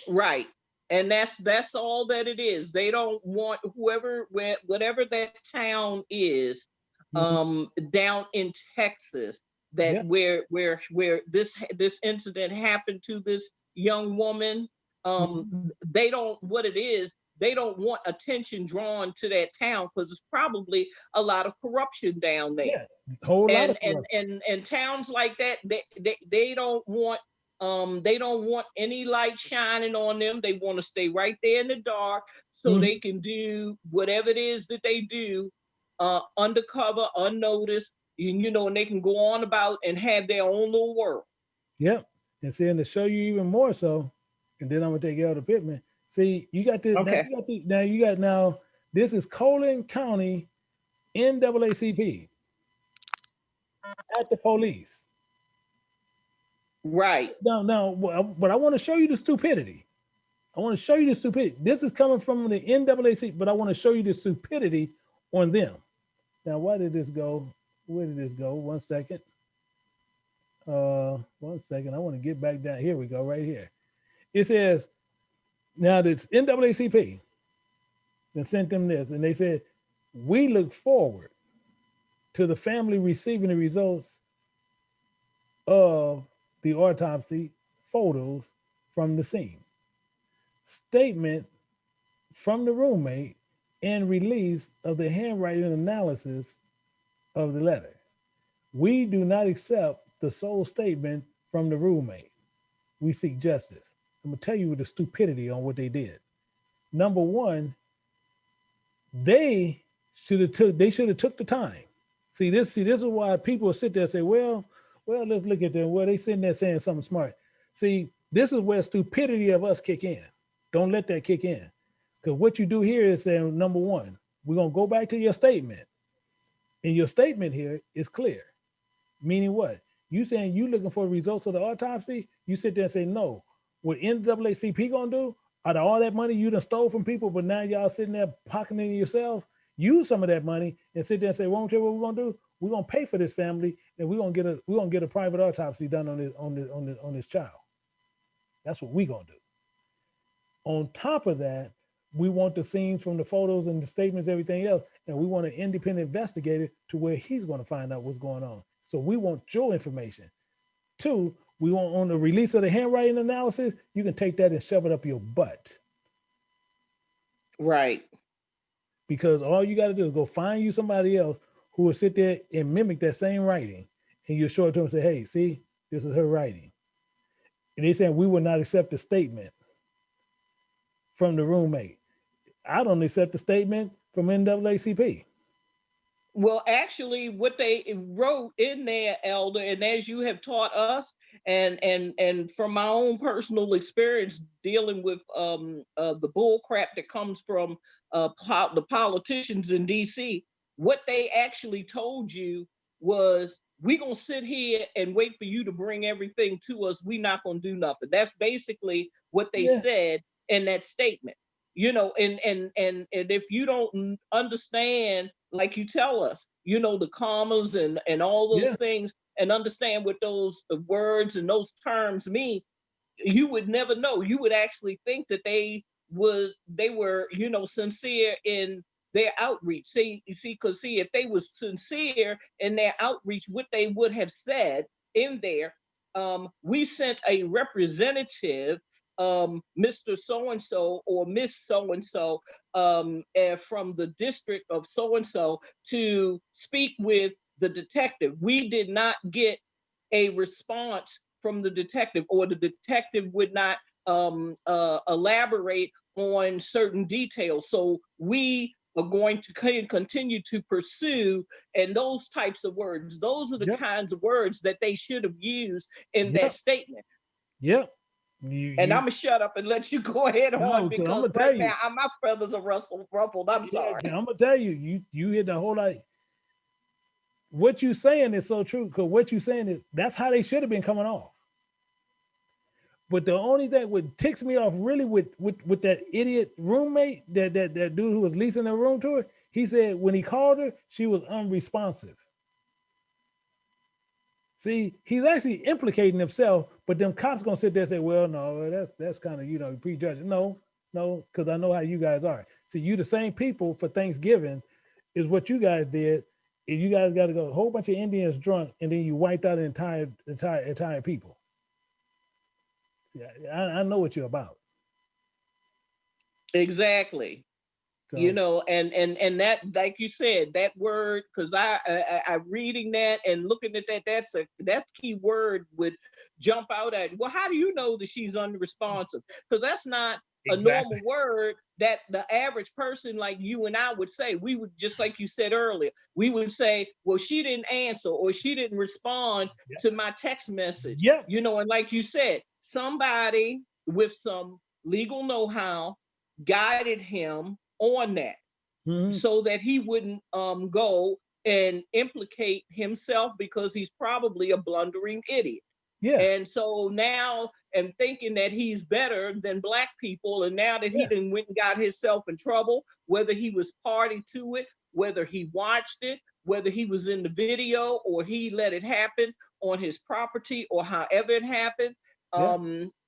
Right. And that's all that it is. They don't want whatever that town is, down in Texas, that Yeah. where this incident happened to this young woman. They don't, what it is, they don't want attention drawn to that town because it's probably a lot of corruption down there. Yeah, whole lot of And towns like that, they don't want any light shining on them. They want to stay right there in the dark so they can do whatever it is that they do undercover, unnoticed, and they can go on about and have their own little world. Yep. And seeing to show you even more so, and then I'm gonna take you out of Pittman. See, you got this. Okay. Now this is Colin County NAACP at the police. Right. Now, but I want to show you the stupidity. I want to show you the stupidity. This is coming from the NAACP, but I want to show you the stupidity on them. Now, why did this go? Where did this go? 1 second. 1 second. I want to get back down. Here we go, right here. It says, now it's NAACP that sent them this, and they said, we look forward to the family receiving the results of the autopsy photos from the scene, statement from the roommate, and release of the handwriting analysis of the letter. We do not accept the sole statement from the roommate. We seek justice. I'm gonna tell you the stupidity on what they did. Number one, they should have took the time. See, this is why people sit there and say, well, let's look at them. Well, they sitting there saying something smart. See, this is where stupidity of us kick in. Don't let that kick in. Because what you do here is saying, number one, we're gonna go back to your statement. And your statement here is clear. Meaning what? You saying you looking for results of the autopsy, you sit there and say, no. What NAACP gonna do? Out of all that money you done stole from people, but now y'all sitting there pocketing yourself, use some of that money and sit there and say, won't you what we're gonna do? We're gonna pay for this family and we're gonna get a private autopsy done on this child. That's what we're gonna do. On top of that, we want the scenes from the photos and the statements, everything else, and we want an independent investigator to where he's going to find out what's going on. So we want your information. Two, we want on the release of the handwriting analysis, you can take that and shove it up your butt. Right. Because all you got to do is go find you somebody else who will sit there and mimic that same writing, and you show it to them and say, hey, see, this is her writing. And they saying we will not accept the statement from the roommate. I don't accept the statement from NAACP. Well, actually, what they wrote in there, Elder, and as you have taught us, and from my own personal experience dealing with the bull crap that comes from the politicians in DC, what they actually told you was, we're going to sit here and wait for you to bring everything to us. We're not going to do nothing. That's basically what they said in that statement. And if you don't understand, like you tell us, the commas and all those things, and understand what those words and those terms mean, you would never know. You would actually think that they were, sincere in their outreach. Because if they was sincere in their outreach, what they would have said in there, we sent a representative, Mr. So-and-so or Miss So-and-so from the district of so-and-so to speak with the detective. We did not get a response from the detective, or the detective would not elaborate on certain details. So we are going to continue to pursue, and those types of words, those are the kinds of words that they should have used in that statement. Yep. I'm gonna shut up and let you go ahead on, because right now my feathers are ruffled. I'm sorry. I'm gonna tell you, you hit the whole lot. What you saying is so true, because what you saying is that's how they should have been coming off. But the only thing what ticks me off really with that idiot roommate, that dude who was leasing the room to her, he said when he called her, she was unresponsive. See, he's actually implicating himself, but them cops gonna sit there and say, well, no, that's kind of, prejudging. No, because I know how you guys are. See, you the same people for Thanksgiving is what you guys did. And you guys got to go a whole bunch of Indians drunk, and then you wiped out the entire people. Yeah, I know what you're about. Exactly. So, You know, and that, like you said, that word, because I reading that and looking at that, that key word would jump out at, well, how do you know that she's unresponsive? Because that's not a normal word that the average person like you and I would say. We would, just like you said earlier, we would say, well, she didn't answer, or she didn't respond to my text message. Yep. You know, and like you said, somebody with some legal know-how guided him on that, so that he wouldn't go and implicate himself, because he's probably a blundering idiot. Yeah. And so now, and thinking that he's better than Black people, and now that he done went and got himself in trouble, whether he was party to it, whether he watched it, whether he was in the video, or he let it happen on his property, or however it happened,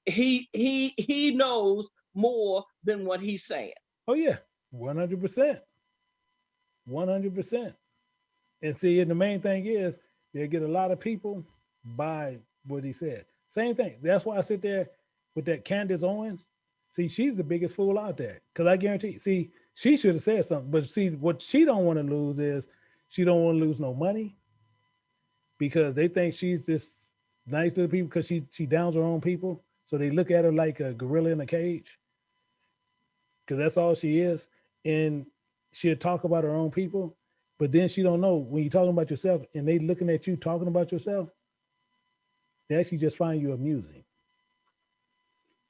he knows more than what he's saying. Oh yeah, 100%, 100%. And see, and the main thing is they get a lot of people by what he said. Same thing. That's why I sit there with that Candace Owens. See, she's the biggest fool out there, because I guarantee. See, she should have said something, but see, what she don't want to lose is she don't want to lose no money, because they think she's this nice little people, because she downs her own people, so they look at her like a gorilla in a cage, because that's all she is. And she'll talk about her own people, but then she don't know when you're talking about yourself and they looking at you talking about yourself, they actually just find you amusing.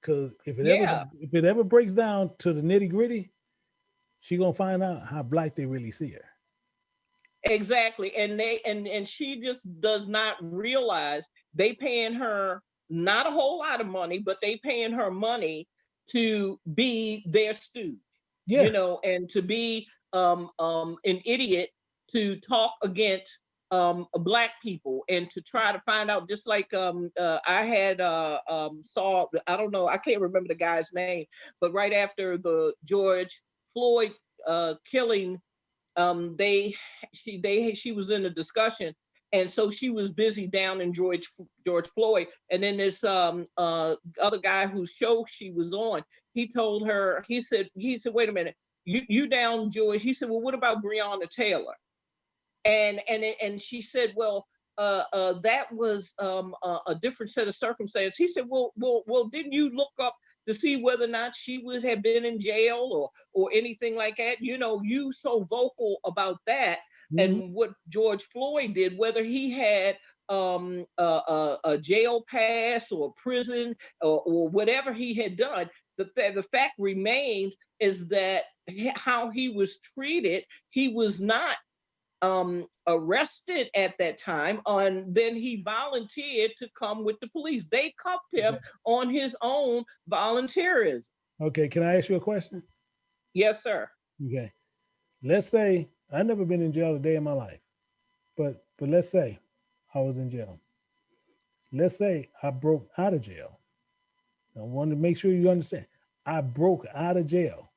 Because if it ever breaks down to the nitty gritty, she gonna find out how Black they really see her. Exactly. And and she just does not realize they paying her not a whole lot of money, but they paying her money to be their stooge. Yeah. You know, and to be an idiot, to talk against Black people, and to try to find out, just like I had saw, I don't know, I can't remember the guy's name, but right after the George Floyd killing, she was in a discussion, and so she was busy down in George Floyd, and then this other guy whose show she was on, he told her, he said, wait a minute, you down George? He said, well, what about Breonna Taylor? And she said, well, that was a different set of circumstances. He said, well, didn't you look up to see whether or not she would have been in jail or anything like that? You know, you so vocal about that, and what George Floyd did, whether he had a jail pass or prison or whatever he had done, the fact remains is that how he was treated, he was not arrested at that time, and then he volunteered to come with the police. They cuffed him on his own volunteerism. Okay, can I ask you a question? Yes, sir. Okay, let's say I've never been in jail a day in my life, but let's say I was in jail. Let's say I broke out of jail. I want to make sure you understand. I broke out of jail.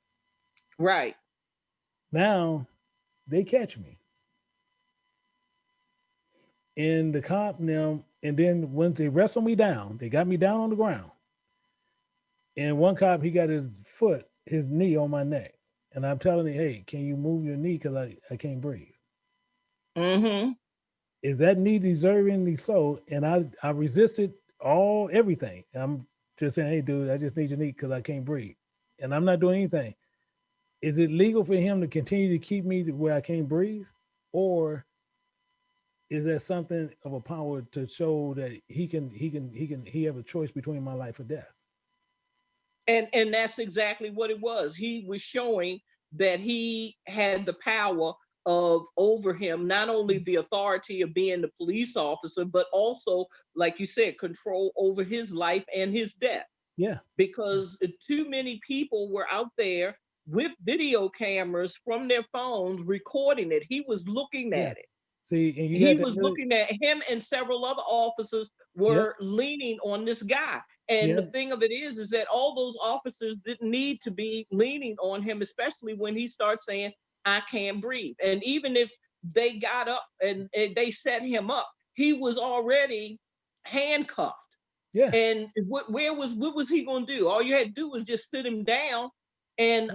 Right. Now they catch me. And the cop now, and then when they wrestled me down, they got me down on the ground. And one cop, he got his knee on my neck. And I'm telling him, hey, can you move your knee? Because I can't breathe. Mm-hmm. Is that knee deservingly so? And I resisted everything. I'm just saying, hey, dude, I just need your knee because I can't breathe. And I'm not doing anything. Is it legal for him to continue to keep me to where I can't breathe? Or is there something of a power to show that he have a choice between my life or death? And that's exactly what it was. He was showing that he had the power of over him, not only the authority of being the police officer, but also, like you said, control over his life and his death. Yeah. Because too many people were out there with video cameras from their phones recording it. He was looking at it. See, and he was looking at him, and several other officers were leaning on this guy. And the thing of it is that all those officers didn't need to be leaning on him, especially when he starts saying, I can't breathe. And even if they got up and they set him up. He was already handcuffed. Yeah. And what was he gonna do? All you had to do was just sit him down and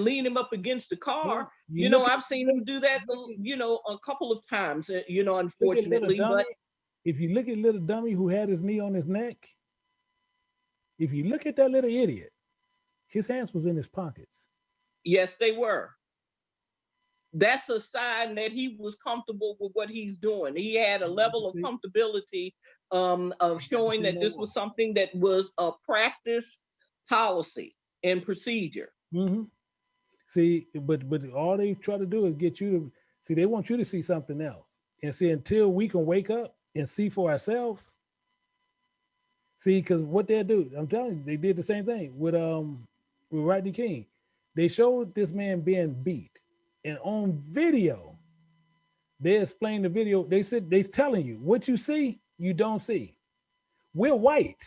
lean him up against the car. Well, I've seen him do that, a couple of times, look at little unfortunately. dummy. But If you look at little dummy who had his knee on his neck, if you look at that little idiot, his hands was in his pockets. yes, they were. That's a sign that he was comfortable with what he's doing. He had a level of comfortability of showing that this was something that was a practice policy and procedure. Mm-hmm. See, but all they try to do is get you to see. They want you to see something else, and see until we can wake up and see for ourselves. See, because what they'll do, I'm telling you, they did the same thing with Rodney King. They showed this man being beat, and on video, they explain the video. They said they're telling you what you see, you don't see. We're white.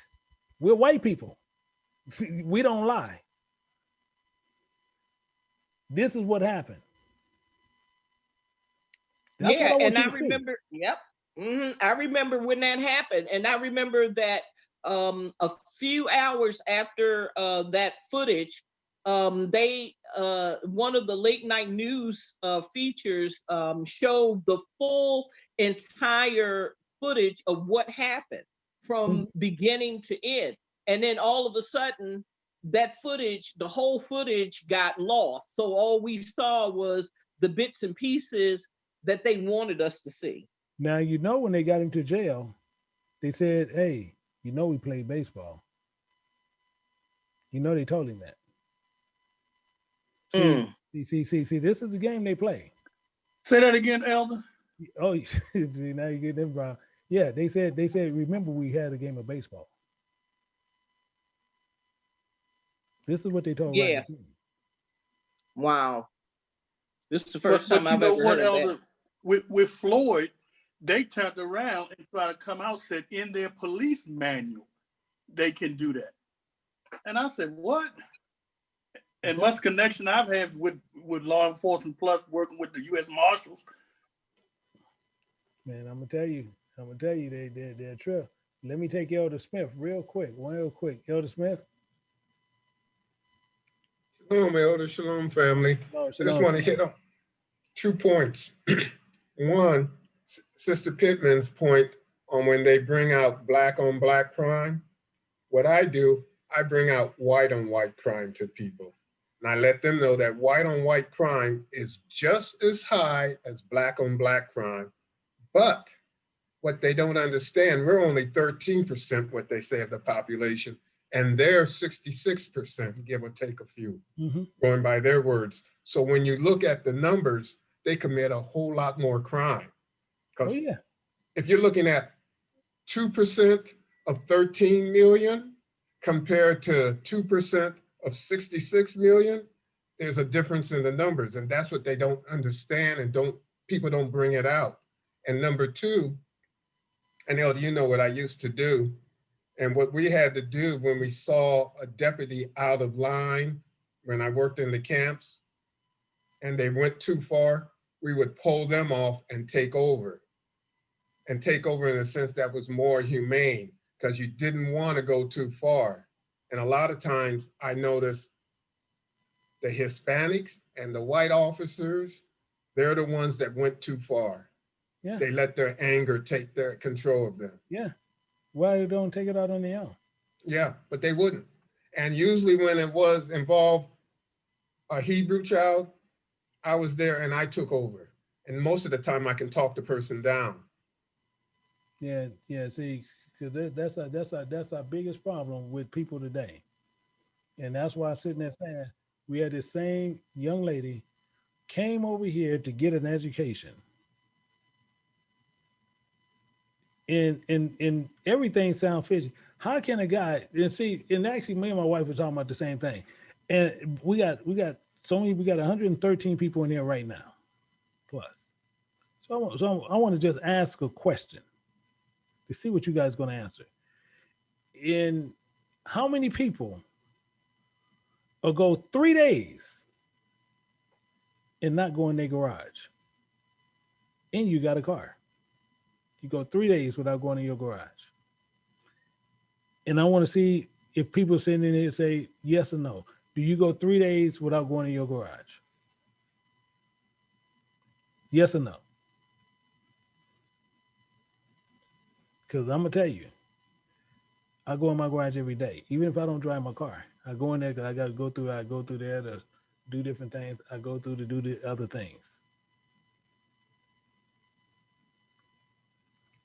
We're white people. We don't lie. This is what happened. That's Yeah, what and I to see. remember. Yep, I remember when that happened, and I remember that a few hours after that footage, they one of the late night news features showed the full entire footage of what happened from beginning to end, and then all of a sudden that footage, the whole footage got lost. So all we saw was the bits and pieces that they wanted us to see. Now, when they got him to jail, they said, hey, we played baseball. They told him that. See, this is the game they play. Say that again, Elder. Oh, see, now you get them wrong. Yeah, they said, remember we had a game of baseball. This is what they told. Yeah. Wow. This is the first time I've ever heard of that. With Floyd, they turned around and tried to come out and said in their police manual, they can do that. And I said, what? And much connection I've had with law enforcement plus working with the U.S. Marshals. Man, I'm gonna tell you, they're true. Let me take Elder Smith real quick. Elder Smith. Shalom, Elder. Shalom, family. Oh, I just want to hit on 2 points. One, Sister Pittman's point on when they bring out black on black crime. What I do, I bring out white on white crime to people. And I let them know that white on white crime is just as high as black on black crime. But what they don't understand, we're only 13% what they say of the population. And they're 66%, give or take a few, going by their words. So when you look at the numbers, they commit a whole lot more crime. Because if you're looking at 2% of 13 million compared to 2% of 66 million, there's a difference in the numbers. And that's what they don't understand, and people don't bring it out. And number two, and Elder, you know what I used to do, and what we had to do when we saw a deputy out of line, when I worked in the camps, and they went too far, we would pull them off and take over. And take over in a sense that was more humane, because you didn't want to go too far. And a lot of times I noticed the Hispanics and the white officers, they're the ones that went too far. Yeah. They let their anger take their control of them. Yeah. Why they don't take it out on the own? Yeah, but they wouldn't. And usually when it was involved a Hebrew child, I was there and I took over. And most of the time I can talk the person down. Yeah. See, because that's our biggest problem with people today. And that's why I'm sitting there saying, we had this same young lady came over here to get an education. And everything sounds fishy. How can a guy, and see, and actually me and my wife were talking about the same thing. And we got 113 people in here right now, plus. So I want to just ask a question to see what you guys are going to answer. In how many people will go 3 days and not go in their garage? and you got a car. You go 3 days without going in your garage. And I want to see if people sitting in there say yes or no. Do you go 3 days without going in your garage? Yes or no? Because I'm gonna tell you, I go in my garage every day, even if I don't drive my car. I go in there because I got to go through. I go through there to do different things. I go through to do the other things.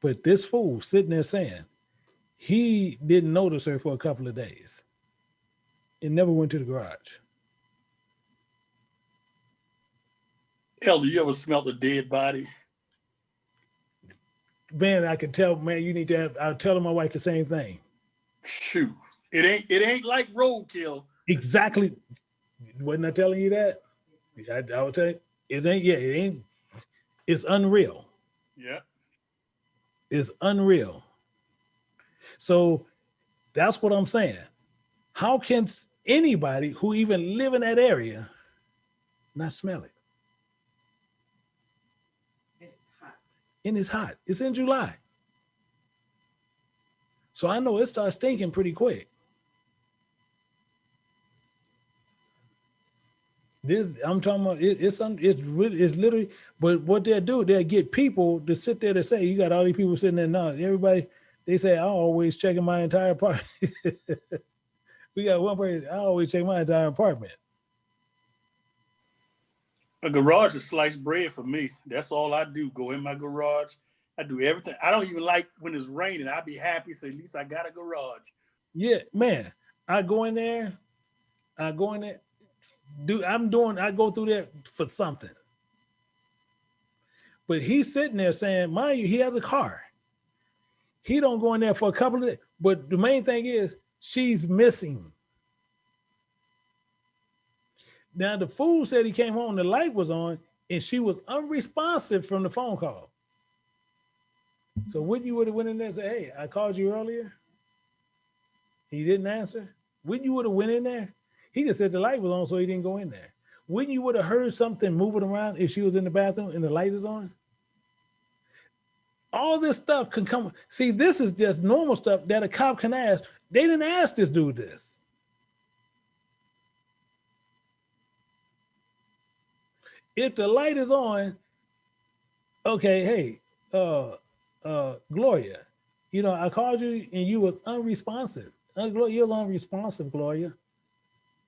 But this fool sitting there saying he didn't notice her for a couple of days and never went to the garage. Hell, do you ever smell a dead body? Man, I can tell, man, you need to have, I was telling my wife the same thing. Shoot. It ain't like roadkill. Exactly. Wasn't I telling you that? I would say it ain't, it's unreal. Yeah. It's unreal. So that's what I'm saying. How can anybody who even live in that area not smell it? It's hot. And it's hot. It's in July. So I know it starts stinking pretty quick. This I'm talking about. It's literally. But what they'll do, they'll get people to sit there to say, you got all these people sitting there now. Everybody, they say, I always checking my entire apartment. We got one person. I always check my entire apartment. A garage is sliced bread for me. That's all I do. Go in my garage. I do everything. I don't even like when it's raining. I'd be happy if at least I got a garage. Yeah, man. I go in there. I go through there for something. But he's sitting there saying, mind you, he has a car. He don't go in there for a couple of days. But the main thing is she's missing. Now the fool said he came home, the light was on, and she was unresponsive from the phone call. So wouldn't you would have went in there and said, hey, I called you earlier? He didn't answer. Wouldn't you would have went in there? He just said the light was on, so he didn't go in there. Wouldn't you would have heard something moving around if she was in the bathroom and the light is on? All this stuff can come. See, this is just normal stuff that a cop can ask. They didn't ask this dude this. If the light is on, okay, hey, Gloria, you know, I called you and you was unresponsive. You're unresponsive, Gloria.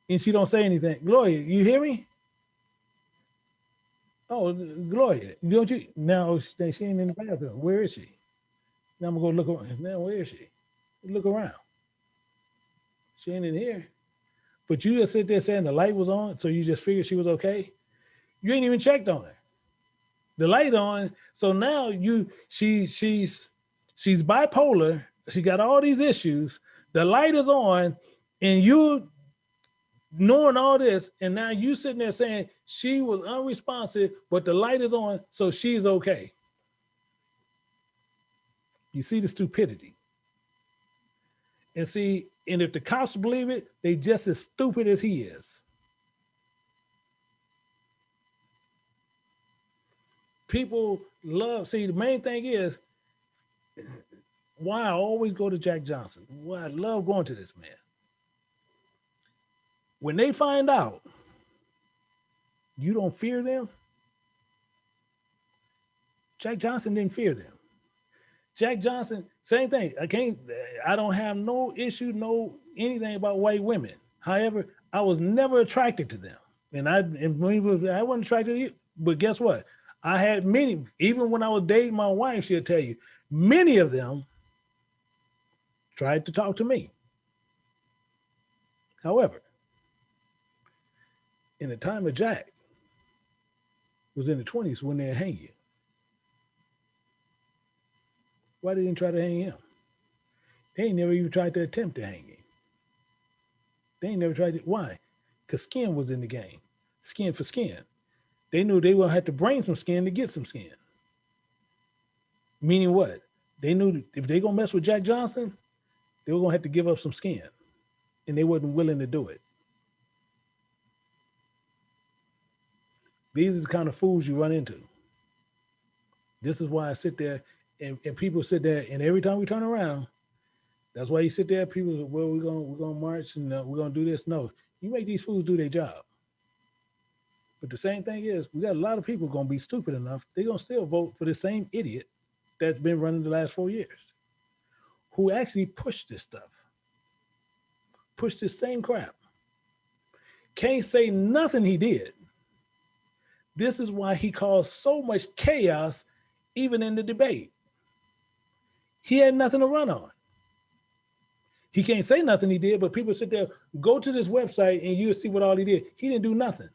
And she don't say anything. Gloria, you hear me? Oh, Gloria, don't you? Now she ain't in the bathroom. Where is she? Now I'm gonna go look around. Now where is she? Look around. She ain't in here. But you just sit there saying the light was on, so you just figured she was okay. You ain't even checked on her. The light on, so now she's bipolar. She got all these issues. The light is on, and you knowing all this, and now you sitting there saying she was unresponsive, but the light is on, so she's okay. You see the stupidity. And see, and if the cops believe it, they just as stupid as he is. People love, see, the main thing is why I always go to Jack Johnson. Why I love going to this man. When they find out you don't fear them, Jack Johnson didn't fear them. Jack Johnson, same thing. I don't have no issue, no anything about white women. However, I was never attracted to them. And I wasn't attracted to you. But guess what? I had many, even when I was dating my wife, she'll tell you, many of them tried to talk to me. However, in the time of Jack, was in the 20s when they'd hang you. Why they didn't try to hang him? They ain't never even tried to attempt to hang him. They ain't never tried to. Why? Because skin was in the game. Skin for skin. They knew they would have to bring some skin to get some skin. Meaning what? They knew if they gonna mess with Jack Johnson, they were gonna have to give up some skin. And they wasn't willing to do it. These are the kind of fools you run into. This is why I sit there and people sit there, and every time we turn around, that's why you sit there. People say, well, we're gonna march and we're gonna do this. No, you make these fools do their job. But the same thing is, we got a lot of people gonna be stupid enough. They're gonna still vote for the same idiot that's been running the last 4 years, who actually pushed this stuff, pushed this same crap. Can't say nothing he did. This is why he caused so much chaos, even in the debate. He had nothing to run on. He can't say nothing he did, but people sit there, go to this website and you'll see what all he did. He didn't do nothing.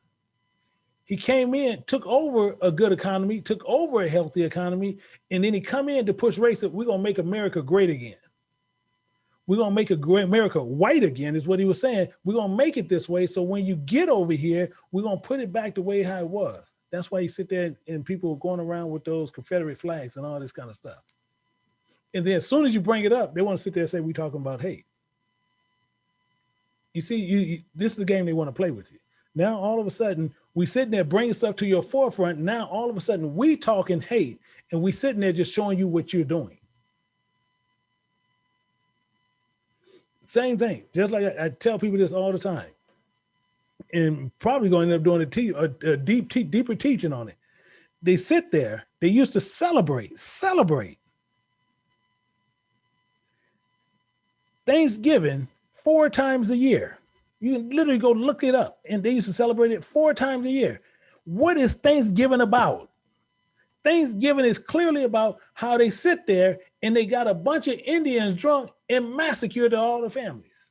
He came in, took over a good economy, took over a healthy economy, and then he come in to push race. We're gonna make America great again. We're gonna make America white again, is what he was saying. We're gonna make it this way. So when you get over here, we're gonna put it back the way how it was. That's why you sit there and people are going around with those Confederate flags and all this kind of stuff. And then as soon as you bring it up, they want to sit there and say, we're talking about hate. You see, this is the game they want to play with you. Now, all of a sudden, we sitting there bringing stuff to your forefront. Now, all of a sudden, we talking hate, and we sitting there just showing you what you're doing. Same thing, just like I tell people this all the time, and probably going to end up doing a deeper teaching on it. They sit there, they used to celebrate Thanksgiving 4 times a year. You can literally go look it up, and they used to celebrate it 4 times a year. What is Thanksgiving about? Thanksgiving is clearly about how they sit there and they got a bunch of Indians drunk and massacred all the families,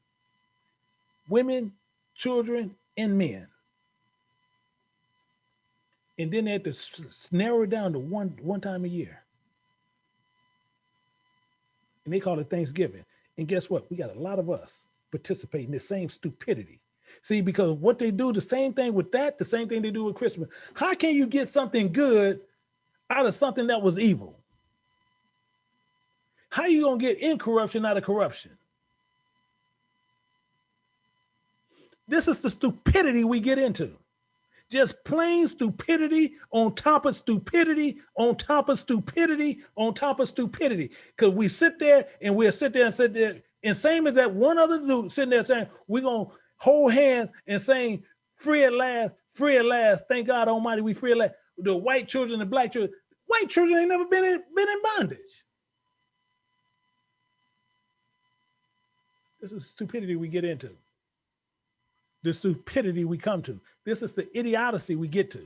women, children, and men. And then they had to narrow it down to one time a year. And they call it Thanksgiving. And guess what? We got a lot of us participate in the same stupidity. See, because what they do, the same thing with that, the same thing they do with Christmas. How can you get something good out of something that was evil? How you gonna get incorruption out of corruption? This is the stupidity we get into. Just plain stupidity on top of stupidity on top of stupidity on top of stupidity. Because we sit there and we'll sit there, and same as that one other dude sitting there saying, we're gonna hold hands and saying, free at last, thank God Almighty, we free at last. The white children, the black children, white children ain't never been in bondage. This is stupidity we get into. The stupidity we come to. This is the idiocy we get to.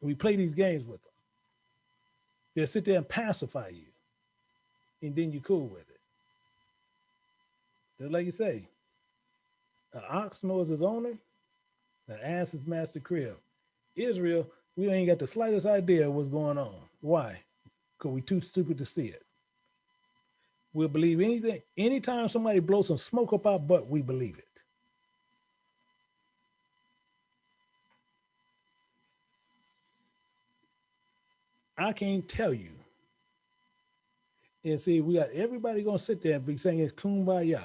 We play these games with them. They'll sit there and pacify you, and then you're cool with it. Just like you say, an ox knows his owner, an ass is master crib. Israel, we ain't got the slightest idea what's going on. Why? Because we're too stupid to see it. We'll believe anything. Anytime somebody blows some smoke up our butt, we believe it. I can't tell you. And see, we got everybody gonna sit there and be saying it's kumbaya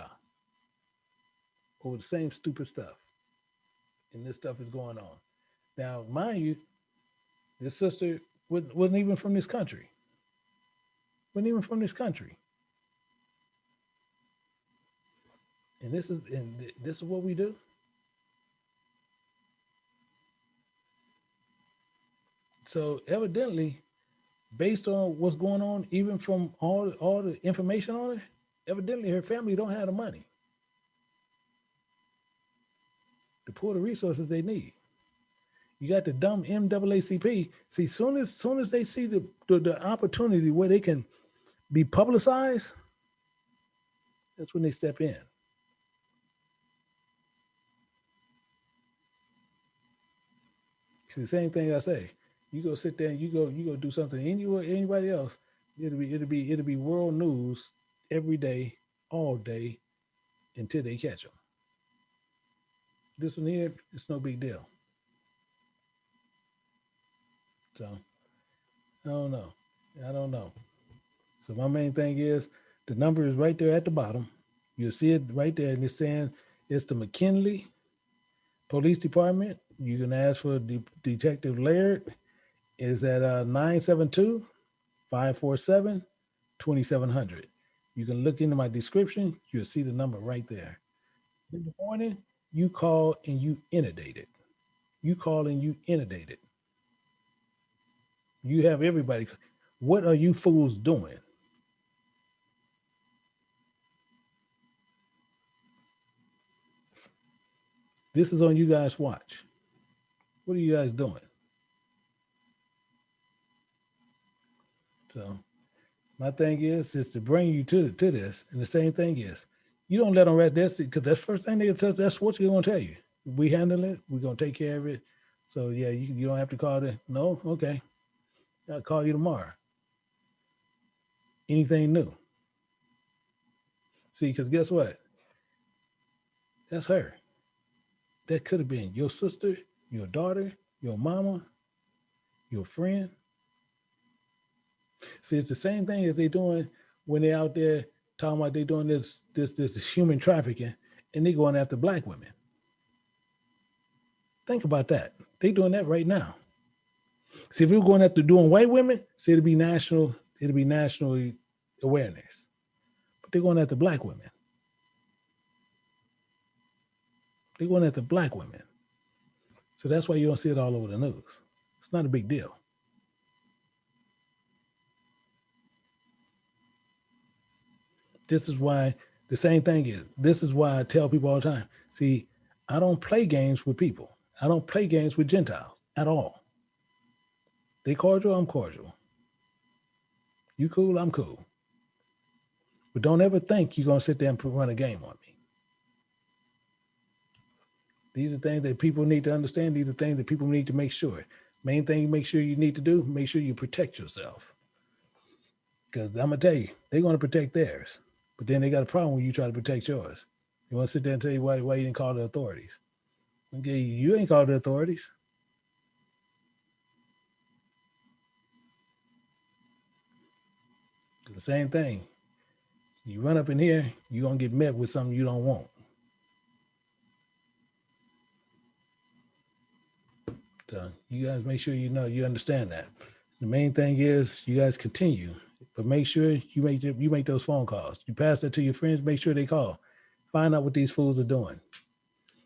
over the same stupid stuff. And this stuff is going on. Now, mind you, this sister wasn't even from this country. Wasn't even from this country. And this is what we do. So evidently, based on what's going on, even from all the information on her, evidently her family don't have the money to pull the resources they need. You got the dumb NAACP. See, soon as they see the opportunity where they can be publicized, that's when they step in. See, the same thing I say. You go sit there and you go do something anybody else, it'll be world news every day, all day, until they catch them. This one here, it's no big deal. So I don't know. So my main thing is the number is right there at the bottom. You'll see it right there, and it's saying it's the McKinney Police Department. You can ask for Detective Laird. is at 972-547-2700. You can look into my description. You'll see the number right there. In the morning, you call and you inundate it. You call and you inundate it. You have everybody. What are you fools doing? This is on you guys' watch. What are you guys doing? So my thing is to bring you to this. And the same thing is, you don't let them rest this because that's the first thing they tell. That's what they're going to tell you. We handle it. We're going to take care of it. So yeah, you don't have to call it. No, okay. I'll call you tomorrow. Anything new? See, because guess what? That's her. That could have been your sister, your daughter, your mama, your friend. See, it's the same thing as they doing when they out there talking about they doing this human trafficking and they going after black women. Think about that. They doing that right now. See, if we were going after doing white women, see, it'd be national awareness. But they're going after black women. They're going after black women. So that's why you don't see it all over the news. It's not a big deal. This is why the same thing is, this is why I tell people all the time, see, I don't play games with people. I don't play games with Gentiles at all. They cordial, I'm cordial. You cool, I'm cool. But don't ever think you're going to sit there and run a game on me. These are things that people need to understand. These are things that people need to make sure. Main thing you make sure you need to do, make sure you protect yourself. Because I'm going to tell you, they're going to protect theirs. But then they got a problem when you try to protect yours. They want to sit there and tell you why you didn't call the authorities. Okay, you ain't called the authorities. The same thing. You run up in here, you're going to get met with something you don't want. So you guys make sure you understand that. The main thing is you guys continue, but make sure you make those phone calls. You pass that to your friends, make sure they call. Find out what these fools are doing.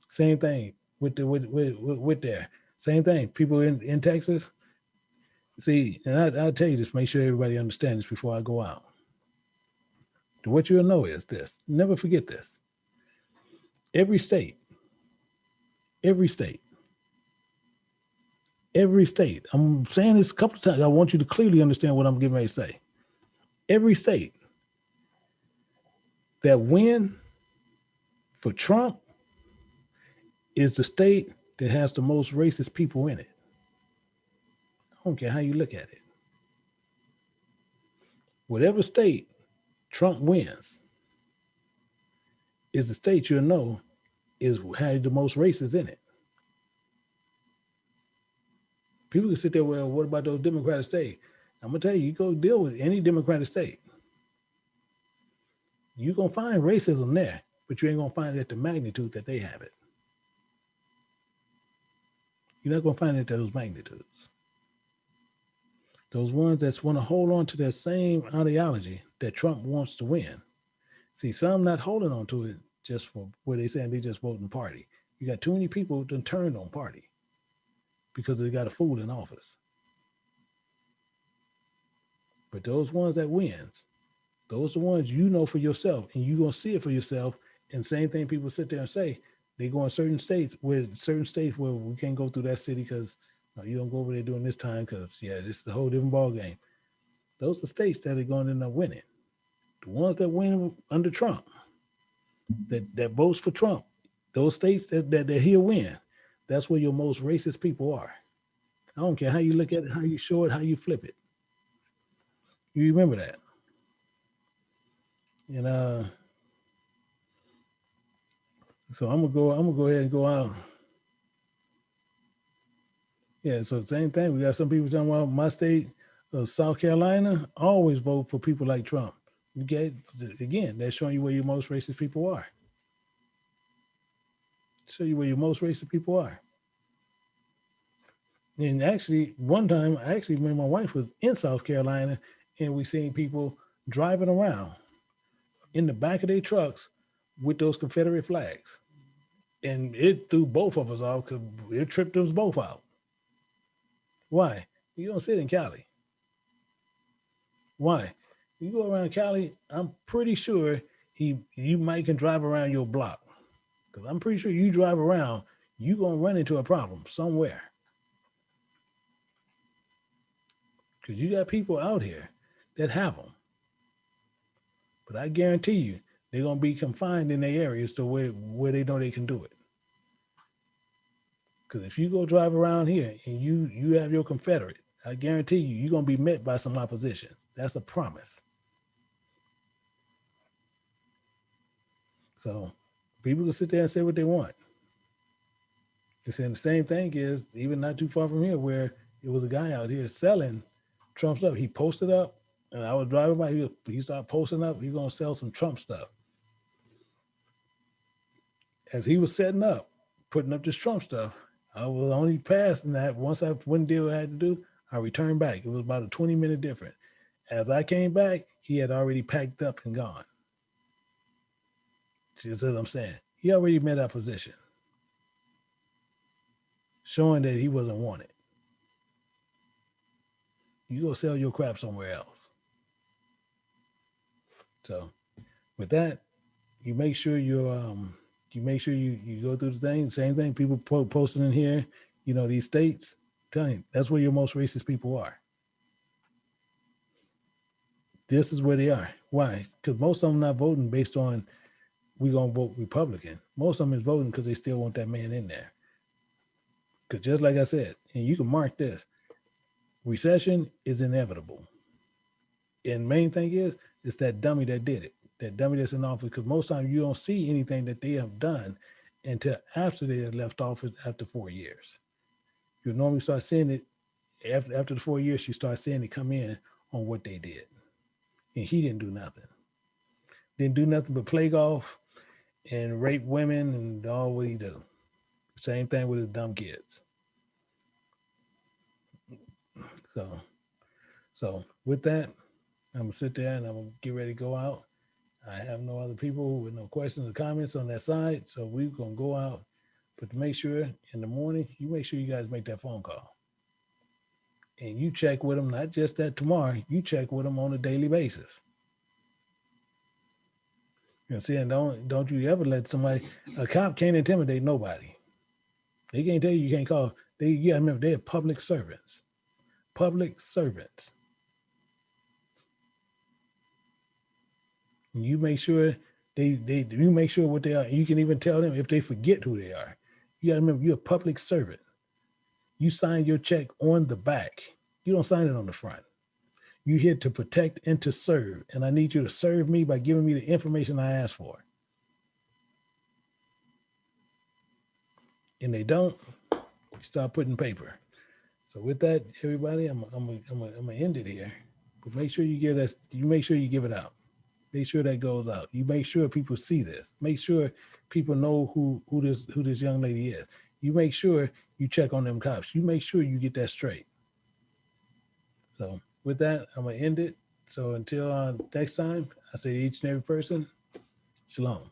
Same thing with there. Same thing. People in Texas. See, and I'll tell you this, make sure everybody understands this before I go out. What you'll know is this. Never forget this. Every state, I'm saying this a couple of times. I want you to clearly understand what I'm getting ready to say. Every state that win for Trump is the state that has the most racist people in it. I don't care how you look at it. Whatever state Trump wins is the state you'll know is had the most races in it. People can sit there, well, what about those Democratic states? I'm going to tell you, you go deal with any Democratic state. You're going to find racism there, but you ain't going to find it at the magnitude that they have it. You're not going to find it at those magnitudes. Those ones that want to hold on to that same ideology that Trump wants to win. See, some not holding on to it just for where they saying they just voting party. You got too many people that turned on party because they got a fool in office. But those ones that wins, those are the ones you know for yourself, and you're going to see it for yourself. And same thing people sit there and say, they go in certain states where we can't go through that city because you don't go over there during this time because, yeah, this is a whole different ball game. Those are states that are going to end up winning. The ones that win under Trump, that votes for Trump, those states that he'll win, that's where your most racist people are. I don't care how you look at it, how you show it, how you flip it. You remember that. And so I'm gonna go ahead and go out. Yeah, so same thing. We got some people talking about my state of South Carolina always vote for people like Trump. Okay, again, that's showing you where your most racist people are. Show you where your most racist people are. And actually, one time, I actually, when my wife was in South Carolina, and we seen people driving around in the back of their trucks with those Confederate flags. And it threw both of us off because it tripped us both out. Why? You don't sit in Cali. Why? You go around Cali, I'm pretty sure you might can drive around your block. Because I'm pretty sure you drive around, you're gonna run into a problem somewhere. Because you got people out here that have them. But I guarantee you, they're gonna be confined in their areas to where they know they can do it. Because if you go drive around here and you have your Confederate, I guarantee you, you're gonna be met by some opposition. That's a promise. So people can sit there and say what they want. They're saying the same thing is even not too far from here, where it was a guy out here selling Trump stuff. He posted up, and I was driving by. He started posting up. He's gonna sell some Trump stuff. As he was setting up, putting up this Trump stuff, I was only passing that. Once I went and did what I had to do, I returned back. It was about a 20-minute difference. As I came back, he had already packed up and gone. See, that's what I'm saying. He already met our position, showing that he wasn't wanted. You go sell your crap somewhere else. So with that, you make sure you go through the thing. Same thing, people posting in here, these states, telling you that's where your most racist people are. This is where they are. Why? Because most of them not voting based on we gonna vote Republican. Most of them is voting because they still want that man in there. Because just like I said, and you can mark this, recession is inevitable. And main thing is, it's that dummy that did it, that dummy that's in office. Because most times you don't see anything that they have done until after they have left office after 4 years. You normally start seeing it after the 4 years. You start seeing it come in on what they did, and he didn't do nothing. Didn't do nothing but play golf and rape women and all what he do. Same thing with his dumb kids. So with that, I'm gonna sit there and I'm gonna get ready to go out. I have no other people with no questions or comments on that side, so we're gonna go out. But to make sure in the morning, you make sure you guys make that phone call, and you check with them. Not just that tomorrow, you check with them on a daily basis. You know, see, and don't you ever let a cop can't intimidate nobody. They can't tell you can't call. You gotta remember, they're public servants. Public servants. And you make sure you make sure what they are. You can even tell them if they forget who they are. You gotta remember, you're a public servant. You sign your check on the back. You don't sign it on the front. You're here to protect and to serve. And I need you to serve me by giving me the information I asked for. And they don't, you start putting paper. So with that, everybody, I'm gonna end it here. But make sure you give that. You make sure you give it out. Make sure that goes out. You make sure people see this. Make sure people know who this young lady is. You make sure you check on them cops. You make sure you get that straight. So with that, I'm gonna end it. So until next time, I say to each and every person, shalom.